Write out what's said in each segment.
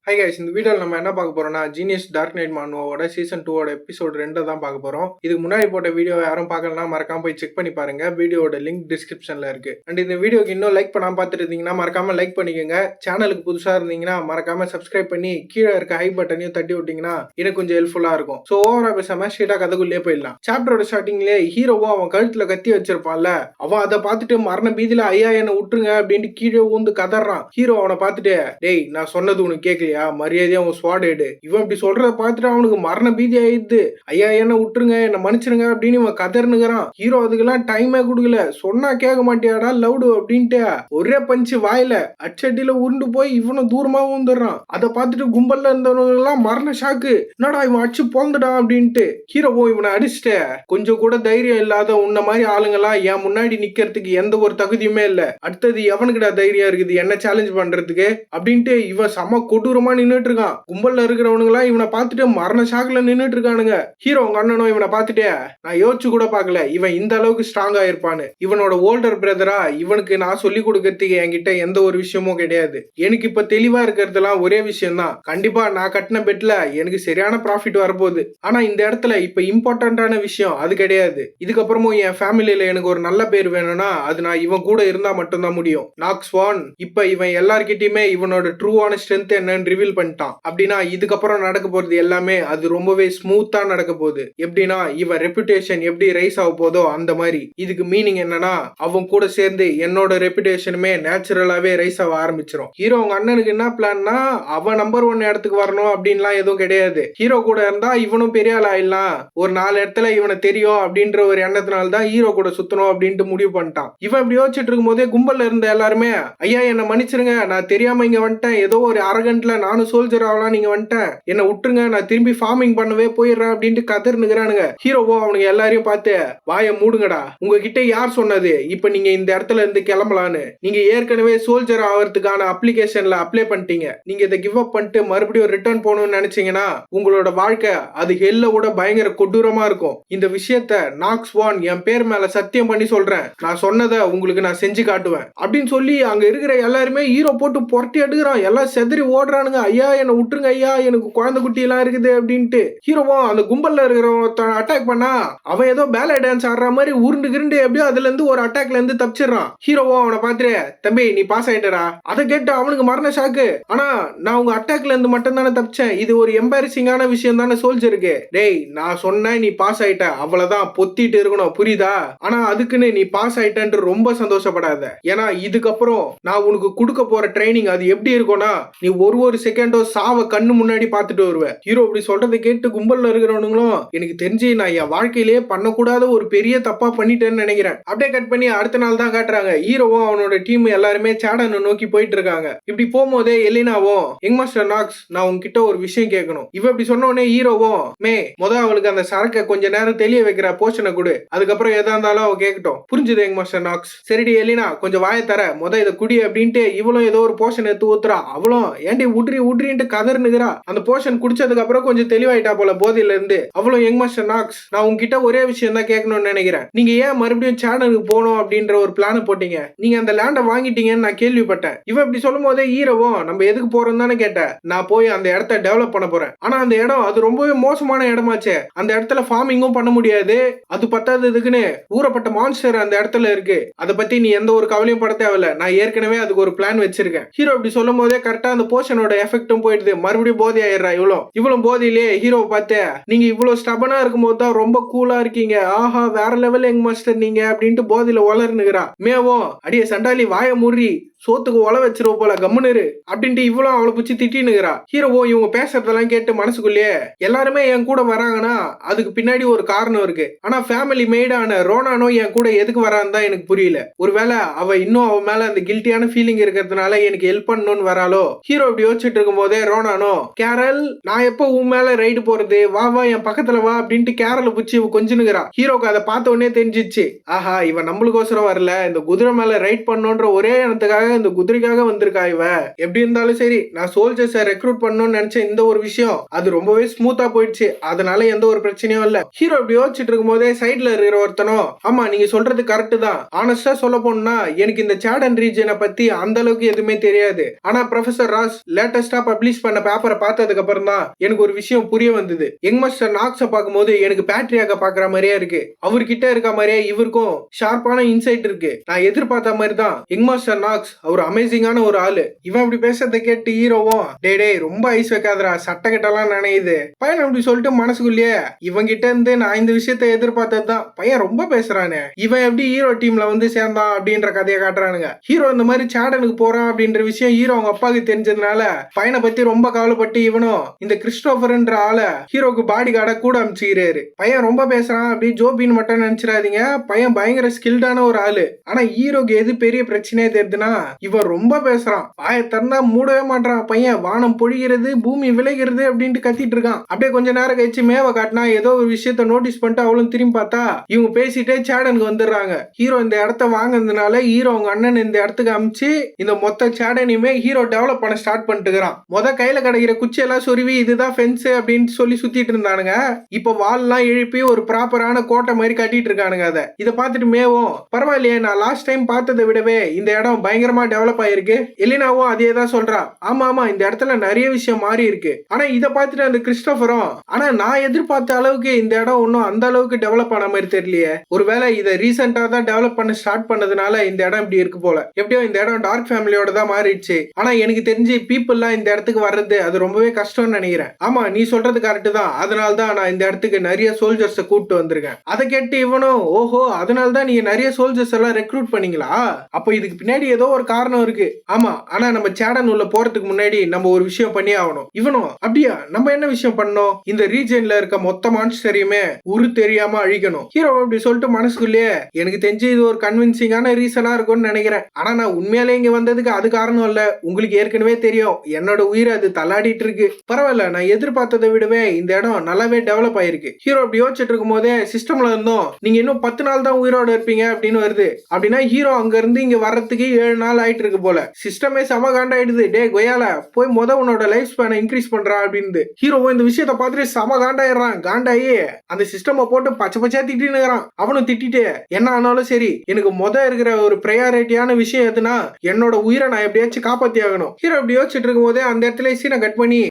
Hi guys, இந்த வீடியோவில் நம்ம என்ன பார்க்க போறோம்னா ஜீனியஸ் டார்க் நைட் மானுவோட சீசன் 2 எபிசோட் 2 தான் பார்க்க போறோம். இதுக்கு முன்னாடி போட்ட வீடியோ யாரும் பார்க்கலனா மறக்காம போய் செக் பண்ணி பாருங்க. வீடியோட லிங்க் டிஸ்கிரிப்ஷன்ல இருக்கு. அண்ட் இந்த வீடியோக்கு இன்னும் லைக் பண்ணாம பார்த்துட்டு இருந்தீங்கன்னா மறக்காம லைக் பண்ணிக்கோங்க. சேனலுக்கு புதுசா இருந்தீங்கன்னா மறக்காம சப்ஸ்கிரைப் பண்ணி கீழே இருக்க ஹை பட்டனையும் தட்டி விட்டீங்கன்னா எனக்கு கொஞ்சம் ஹெல்ப்ஃபுல்லா இருக்கும். ஸோ ஓவரா பேசாம ஸ்ட்ரெயிட்டா கதைக்குள்ளே போயிடலாம். சாப்டரோட ஸ்டார்டிங்லேயே ஹீரோவும் அவன் கழுத்துல கத்தி வச்சிருப்பான்ல, அவன் அதை பார்த்துட்டு மரண பீதியில ஐயா என்ன விட்டுருங்க அப்படின்ட்டு கீழே ஊந்து கதறான். ஹீரோ அவனை பார்த்துட்டு, டேய் நான் சொன்னது உனக்கு கேட்கலையா, மரியாதையா அவன் ஸ்வாட் எடு. இவன் இப்படி சொல்றத பார்த்துட்டு அவனுக்கு மரண பீதி ஆயிடுது. ஐயா என்ன விட்டுருங்க, என்ன மன்னிச்சிருங்க அப்படின்னு இவன் கதர்னுகிறான். ஹீரோ அதுக்கெல்லாம் டைமே கொடுக்கல. சொன்னா கேட்க மாட்டியாடா லவுடு அப்படின்ட்டு ஒரே பஞ்சு வாயில அச்சட்டில உருண்டு போய் இவனும் தூரமா ஊந்துடுறான். அதை பார்த்துட்டு கும்பல்ல இருந்தவங்க எல்லாம் மரண ஷாக்கு. என்னடா இவன் அடிச்சு போந்துடான் அப்படின்ட்டு ஹீரோவோ இவனை அடிச்சுட்ட. கொஞ்சம் கூட தைரியம் இல்லாத உன்ன மாதிரி ஆளுங்கெல்லாம் என் முன்னாடி நிக்கிறதுக்கு எந்த ஒரு தகுதியுமே இல்ல. அடுத்தது எவனுக்குடா தைரியம் இருக்குது என்ன சேலஞ்ச் பண்றதுக்கு அப்படின்ட்டு இவன் செம கொடூரமா நின்னுட்டு இருக்கான். கும்பல்ல இருக்கிறவனுங்க எல்லாம் இவனை பார்த்துட்டு மரண ஷாக்ல நின்னுட்டு இருக்கானுங்க. ஹீரோ உங்க அண்ணனும் இவனை பார்த்துட்டு, நான் யோசிச்சு கூட பார்க்கல இவன் இந்த அளவுக்கு ஸ்ட்ராங்கா இருப்பான்னு. இவனோட ஓல்டர் பிரதரா, இவனுக்கு நான் சொல்லி கொடுக்கறதுக்கு என்கிட்ட எந்த ஒரு விஷயமும் கிடையாது. எனக்கு இப்ப தெளிவா இருக்கிறதுலாம் ஒரே விஷயம் தான், கண்டிப்பா நான் கட்டின பெட்ல எனக்கு சரியான ப்ராஃபிட் வரப்போகுது. ஆனா இந்த இடத்துல இப்ப இம்பார்ட்டன்டான விஷயம் அது கிடையாது. இதுக்கப்புறமும் என் ஃபேமிலியில எனக்கு ஒரு நல்ல பேர் வேணும்னா அது நான் இவன் கூட இருந்தா மட்டும்தான் முடியும். நாக் ஸ்வான் இப்ப இவன் எல்லார்கிட்டயுமே இவனோட ட்ரூவான ஸ்ட்ரென்த் என்னன்னு ரிவீல் பண்ணிட்டான். அப்படின்னா இதுக்கப்புறம் நடக்க போறது எல்லாமே அது ரொம்பவே ஸ்மூத்தா நடக்க போகுது. எப்படின்னா இவன் ரெப்புடேஷன் எப்படி ரைஸ் ஆக போதோ அந்த மாதிரி. இதுக்கு மீனிங் என்னன்னா அவன் கூட சேர்ந்து என்னோட ரெப்புடேஷனுமே நேச்சுரலாவே ரைஸ் ஆக ஆரம்பிச்சிடும். ஹீரோ அவங்க அண்ணனுக்கு என்ன பிளான்னா அவன் நம்பர் 1 இடத்துக்கு வரணும் அப்படின்லாம் எதுவும் கிடையாது. ஹீரோ கூட இருந்தா இவனும் பெரிய ஆள் ஆயிடலாம், ஒரு 4 இடத்துல இவனை தெரியும் அப்படின்ற ஒரு எண்ணத்தினால்தான் ஹீரோ கூட சுத்தணும் அப்படின்ட்டு முடிவு பண்ணிட்டான். இவன் இப்படி யோசிச்சுட்டு இருக்கும் போதே கும்பல்ல இருந்த எல்லாருமே, ஐயா என்ன மன்னிச்சிருங்க, நான் தெரியாம இங்க வந்துட்டேன், ஏதோ ஒரு அரகன்ட்ல நானும் சோல்ஜர் ஆகலாம் நீங்க வந்துட்டேன், என்ன விட்டுருங்க, நான் திரும்பி ஃபார்மிங் பண்ணவே போயிடுறேன் அப்படின்ட்டு கதர்னுகிறானுங்க. ஹீரோவோ அவனுக்கு எல்லாரையும் பார்த்து, வாயை மூடுங்கடா, உங்ககிட்ட யார் சொன்னது இப்ப நீங்க இந்த இடத்துல இருந்து கிளம்பலான்னு? நீங்க ஏற்கனவே சோல்ஜர் ஆகிறதுக்கான அப்ளிகேஷன்ல அப்ளை பண்ணிட்டீங்க. நீங்க இதை கிவ் அப் பண்ணிட்டு மறுபடியும் ரிட்டர்ன் போகணும்னு நினைச்சீங்கன்னா உங்களோட வாழ்க்கை அது ஹெல்ல விட பயங்கர கொடூரமா இருக்கும். இந்த விஷயத்த நாக் ஸ்வான் என் பேர் மேல சத்தியம் பண்ணி சொல்றேன், நான் சொன்னதை உங்களுக்கு நான் செஞ்சு காட்டுவேன் அப்படின்னு சொல்லி அங்க இருக்கிற எல்லாருமே ஹீரோ போட்டு புரட்டி எடுக்கிறான். எல்லாம் செதறி ஓடுறானுங்க. ஐயா என்ன விட்டுருங்க ஐயா, எனக்கு குழந்தை குட்டி எல்லாம் இருக்குது அப்படின்ட்டு. ஹீரோவும் அந்த கும்பல்ல இருக்கிறவன் அட்டாக் பண்ணா அவன் ஏதோ பேலே டான்ஸ் ஆடுற மாதிரி உருண்டு கிருண்டு எப்படியோ அதுல இருந்து ஒரு அட்டாக்ல இருந்து தப்பிச்சிடறான். ஹீரோவும் அவனை பார்த்துட்டு, தம்பி நீ பாஸ் ஆயிட்டடா. அதை கேட்டு அவனுக்கு மரண ஷாக்கு. ஆனா நான் உங்க அட்டாக்ல இருந்து மட்டும் தானே தப்பிச்சேன், இது ஒரு எம்பாரசிங்கான விஷயம் தானே சோல்ஜருக்கு. டேய் நான் சொன்னேன் நீ பாஸ் ஆயிட்ட, அவ்வளவுதான், பொத்திட்டு இருக்கணும் புரியுதா? ஆனா அதுக்குன்னு நீ பாஸ் ஆயிட்டன்ட்டு ரொம்ப சந்தோஷப்படாத. ஏன்னா இதுக்கப்புறம் நான் உனக்கு கொடுக்க போற ட்ரைனிங் அது எப்படி இருக்கும்னா நீ ஒரு செகண்டோ சாவ கண்ணு முன்னாடி பார்த்துட்டு வருவேன். ஹீரோ அப்படி சொல்றதை கேட்டு கும்பல்ல இருக்கிறவனுங்களும், எனக்கு தெரிஞ்சு நான் என் வாழ்க்கையிலேயே பண்ணக்கூடாத ஒரு பெரிய தப்பா பண்ணிட்டேன்னு நினைக்கிறேன். அப்படியே கட் பண்ணி அடுத்த நாள் தான் காட்டுறாங்க. ஹீரோவும் அவனோட டீம் எல்லாருமே சேடனை நோக்கி போயிட்டு இருக்காங்க. இப்படி போகும்போதே எலினாவும், யங் மாஸ்டர் நாக்ஸ் நான் உங்ககிட்ட ஒரு விஷயம் கேட்கணும். இவ இப்படி சொன்ன உடனே ஹீரோவும், அவளுக்கு அந்த சரக்கை கொஞ்ச நேரம் தெளிய வைக்கிற போஷனை கொடு, அதுக்கப்புறம் எதா இருந்தாலும் அவ கேட்கட்டும். புரிஞ்சுது யங் மாஸ்டர் நாக்ஸ்? சரிடி எலினா கொஞ்சம் வாய தர, இதை குடி அப்படின்ட்டு இவளும் ஏதோ ஒரு போஷன் எடுத்து ஊத்துறா. அவளும் ஏண்டி உட்ரின்ட்டு கதர்னுகிறா. அந்த போஷன் குடிச்சதுக்கு அப்புறம் கொஞ்சம் தெளிவாயிட்டா போல போதையில இருந்து. அவளும், யங் மாஸ்டர் நாக்ஸ் நான் உங்ககிட்ட ஒரே விஷயம் தான் கேட்கணும்னு நினைக்கிறேன். நீங்க ஏன் மறுபடியும் சேனலுக்கு போகணும் அப்படின்ற ஒரு பிளான் போட்டீங்க? நீங்க அந்த லேண்டை வாங்கிட்டீங்கன்னு நான் கேள்விப்பட்டேன். இவ இப்படி சொல்லும் போதே ஹீரோவும், நம்ம எதுக்கு போறோம் தானே கேட்டேன். நான் போய் அந்த இடத்த டெவலப் பண்ண போறேன். ஆனா அந்த இடம் அது ரொம்பவே மோசமான இடமாச்சே, அந்த இடத்துல ஃபார்மிங்கும் பண்ண முடியாது, அது பத்தாததுக்குன்னு ஊறப்பட்ட மான்ஸ்டர் அந்த இடத்துல இருக்கு. அதை பத்தி நீ எந்த ஒரு கவலையும் பட தேவையில்ல, நான் ஏற்கனவே அதுக்கு ஒரு பிளான் வச்சிருக்கேன். ஹீரோ இப்படி சொல்லும் போதே கரெக்டா அந்த போஷனோட எஃபெக்டும் போயிடுது. மறுபடியும் போதை ஆயிடுறா இவ்வளவு போதையிலேயே. ஹீரோ பார்த்து, நீங்க இவ்வளவு ஸ்டபனா இருக்கும் போது தான் ரொம்ப கூலா இருக்கீங்க, ஆஹா வேற லெவல் யங் மாஸ்டர் நீங்க அப்படின்ட்டு போதையில வளர்னுகிறா. மேவும், அடியே சண்டாலி வாய முறி, சோத்துக்கு ஒல வச்சிருவோம் போல கம்முனு அப்படின்ட்டு இவ்வளவு அவளை பிடிச்சி திட்டினுகிறா. ஹீரோவோ இவங்க பேசுறதெல்லாம் கேட்டு மனசுக்குள்ளேயே, எல்லாருமே என் கூட வராங்கன்னா அதுக்கு பின்னாடி ஒரு காரணம் இருக்கு. ஆனா ஃபேமிலி மேடான ரோனானோ என் கூட எதுக்கு வரான்னு தான் எனக்கு புரியல. ஒருவேளை அவ இன்னும் அவ மேல அந்த கில்ட்டியான ஃபீலிங் இருக்கிறதுனால எனக்கு ஹெல்ப் பண்ணணும்னு வராலோ? ஹீரோ இப்படி யோசிச்சுட்டு இருக்கும் போதே ரோனானோ, கேரல் நான் எப்போ உன் மேல ரைடு போறது, வா வா என் பக்கத்துல வா அப்படின்ட்டு கேரலை பிடிச்சி இவ கொஞ்சினுகிறா. ஹீரோக்கு அதை பார்த்த உடனே தெரிஞ்சிச்சு, ஆஹா இவன் நம்மளுக்கோசரம் வரல, இந்த குதிரை மேல ரைட் பண்ணோன்ற ஒரே எண்ணத்துக்காக எதுக்காக இந்த குதிரைக்காக வந்திருக்கா இவ? எப்படி இருந்தாலும் சரி, நான் சோல்ஜர்ஸை ரெக்ரூட் பண்ணணும்னு நினைச்ச இந்த ஒரு விஷயம் அது ரொம்பவே ஸ்மூத்தா போயிடுச்சு. அதனால எந்த ஒரு பிரச்சனையும் இல்ல. ஹீரோ இப்படி யோசிச்சுட்டு இருக்கும் போதே சைட்ல இருக்கிற ஒருத்தனும், ஆமா நீங்க சொல்றது கரெக்ட் தான், ஆனஸ்டா சொல்ல போனா எனக்கு இந்த சாடன் ரீஜனை பத்தி அந்த அளவுக்கு எதுவுமே தெரியாது. ஆனா ப்ரொஃபசர் ராஸ் லேட்டஸ்டா பப்ளிஷ் பண்ண பேப்பரை பார்த்ததுக்கு அப்புறம் தான் எனக்கு ஒரு விஷயம் புரிய வந்தது. யங் மாஸ்டர் நாக்ஸ பார்க்கும்போது எனக்கு பேட்ரியாக பாக்குற மாதிரியே இருக்கு. அவர்கிட்ட இருக்க மாதிரியே இவருக்கும் ஷார்ப்பான இன்சைட் இருக்கு. நான் எதிர்பார்த்த மாதிரி தான் யங் மாஸ்டர் நாக்ஸ் அவர் அமேசிங்கான ஒரு ஆளு. இவன் இப்படி பேசுறதை கேட்டு ஹீரோவும், டே ரொம்ப ஐஸ் வைக்காதரா, சட்டை கிட்டலாம் நினையுது பையன் அப்படி சொல்லிட்டு மனசுக்குள்ளேயே இவன் கிட்ட இருந்து நான் இந்த விஷயத்த எதிர்பார்த்ததுதான், பையன் ரொம்ப பேசுறானே, இவன் எப்படி ஹீரோ டீம்ல வந்து சேர்ந்தான் அப்படின்ற கதையை காட்டுறானுங்க. ஹீரோ இந்த மாதிரி சாடனுக்கு போறான் அப்படின்ற விஷயம் ஹீரோ அவங்க அப்பாவுக்கு தெரிஞ்சதுனால பையனை பத்தி ரொம்ப கவலைப்பட்டு இவனும் இந்த கிறிஸ்டோபர்ன்ற ஆளை ஹீரோக்கு பாடி கார்டா கூட அமைச்சுக்கிறாரு. பையன் ரொம்ப பேசுறான் அப்படி ஜோபின்னு மட்டும் நினைச்சிடாதீங்க, பையன் பயங்கர ஸ்கில்டான ஒரு ஆளு. ஆனா ஹீரோக்கு எது பெரிய பிரச்சனையே தெரியுதுன்னா இவன் ரொம்ப பேசுறான், வாயை திறந்தா மூடவே மாட்டான். பையன் வானம் பொழிகிறது பூமி விளைகிறது அப்படின்ட்டு கத்திட்டு இருக்கான். அப்படியே கொஞ்ச நேரம் கழிச்சு மேவ காட்டினா ஏதோ ஒரு விஷயத்த நோட்டீஸ் பண்ணிட்டு அவளும் திரும்பி பார்த்தா இவங்க பேசிட்டே சேடனுக்கு வந்துடுறாங்க. ஹீரோ இந்த இடத்த வாங்கினதுனால ஹீரோ அவங்க அண்ணன் இந்த இடத்துக்கு அமிச்சு இந்த மொத்த சேடனையுமே ஹீரோ டெவலப் பண்ண ஸ்டார்ட் பண்ணிட்டு இருக்கிறான். கையில கிடைக்கிற குச்சி எல்லாம் சொருவி இதுதான் ஃபென்ஸ் அப்படின்னு சொல்லி சுத்திட்டு இருந்தானுங்க. இப்ப வால் எல்லாம் எழுப்பி ஒரு ப்ராப்பரான கோட்டை மாதிரி கட்டிட்டு இருக்கானுங்க. இதை பார்த்துட்டு மேவும், பரவாயில்லையே நான் லாஸ்ட் டைம் பார்த்ததை விடவே இந்த இடம் பயங்கரமா டெவலப் ஆயிருக்கு. எலினாவும் அதே தான் சொல்றா, ஆமா ஆமா இந்த இடத்துல நிறைய விஷயம் மாறி இருக்கு. ஆனா இதை பார்த்துட்டு அந்த கிறிஸ்டோபரும், ஆனா நான் எதிர்பார்த்த அளவுக்கு இந்த இடம் ஒன்னும் அந்த அளவுக்கு டெவலப் ஆன மாதிரி தெரியலையே, ஒருவேளை இதை ரீசெண்டா தான் டெவலப் பண்ண ஸ்டார்ட் பண்ணதுனால இந்த இடம் இப்படி இருக்கு போல. எப்படியோ இந்த இடம் டார்க் ஃபேமிலியோட தான் மாறிடுச்சு. ஆனா எனக்கு தெரிஞ்சு பீப்புள்லாம் இந்த இடத்துக்கு வர்றது அது ரொம்பவே கஷ்டம்னு நினைக்கிறேன். ஆமா நீ சொல்றது கரெக்ட் தான், அதனால தான் நான் இந்த இடத்துக்கு நிறைய சோல்ஜர்ஸ் கூப்பிட்டு வந்திருக்கேன். அதை கேட்டு இவனும், ஓஹோ அதனால தான் நீங்க நிறைய சோல்ஜர்ஸ் எல்லாம் ரெக்ரூட் பண்ணீங்களா, அப்போ இதுக்கு பின்னாடி ஏதோ ஒரு காரணம் இருக்கு. ஆமா ஆனா நம்ம சேடன் உள்ள போறதுக்கு முன்னாடி நம்ம ஒரு விஷயம் பண்ணி ஆகணும். இவனும், அப்படியா நம்ம என்ன விஷயம் பண்ணோம், இந்த ரீஜன்ல இருக்க மொத்த மான்ஸ்டரையுமே உரு தெரியாம அழிக்கணும். ஹீரோ அப்படி சொல்லிட்டு மனசுக்குள்ளேயே எனக்கு தெரிஞ்சு இது ஒரு கன்வின்சிங்கான ரீசனா இருக்கும்னு நினைக்கிறேன். ஆனா நான் உண்மையாலே இங்க வந்ததுக்கு அது காரணம் இல்ல, உங்களுக்கு ஏற்கனவே தெரியும் என்னோட உயிர் அது தள்ளாடிட்டு இருக்கு. பரவாயில்ல நான் எதிர்பார்த்ததை விடவே இந்த இடம் நல்லாவே டெவலப் ஆயிருக்கு. ஹீரோ அப்படி யோசிச்சுட்டு இருக்கும் போதே சிஸ்டம்ல இருந்தோம் நீங்க இன்னும் 10 நாள் தான் உயிரோட இருப்பீங்க அப்படின்னு வருது. அப்படின்னா ஹீரோ அங்க இருந்து இங்க வர்றதுக்கு 7 நாள் ஆயிட்டு இருக்கு போல. சிஸ்டமே செம காண்டாயிடுது, டே கொயால போய் உன்னோட லைஃப் ஸ்பேனை இன்க்ரீஸ் பண்றா அப்படின்னு. ஹீரோ இந்த விஷயத்த பார்த்துட்டு செம காண்டாயிடுறான். காண்டாயி அந்த சிஸ்டமை போட்டு பச்சை பச்சையா திட்டின்னு அவனும் திட்டிட்டு, என்ன ஆனாலும் சரி எனக்கு இருக்கிற ஒரு ப்ரையாரிட்டியான விஷயம் எதுனா என்னோட உயிரை நான் எப்படியாச்சும் காப்பாத்தி ஆகணும். ஹீரோ அப்படி யோசிச்சுட்டு இருக்கும் போதே அந்த இடத்துல சீனை கட் பண்ணி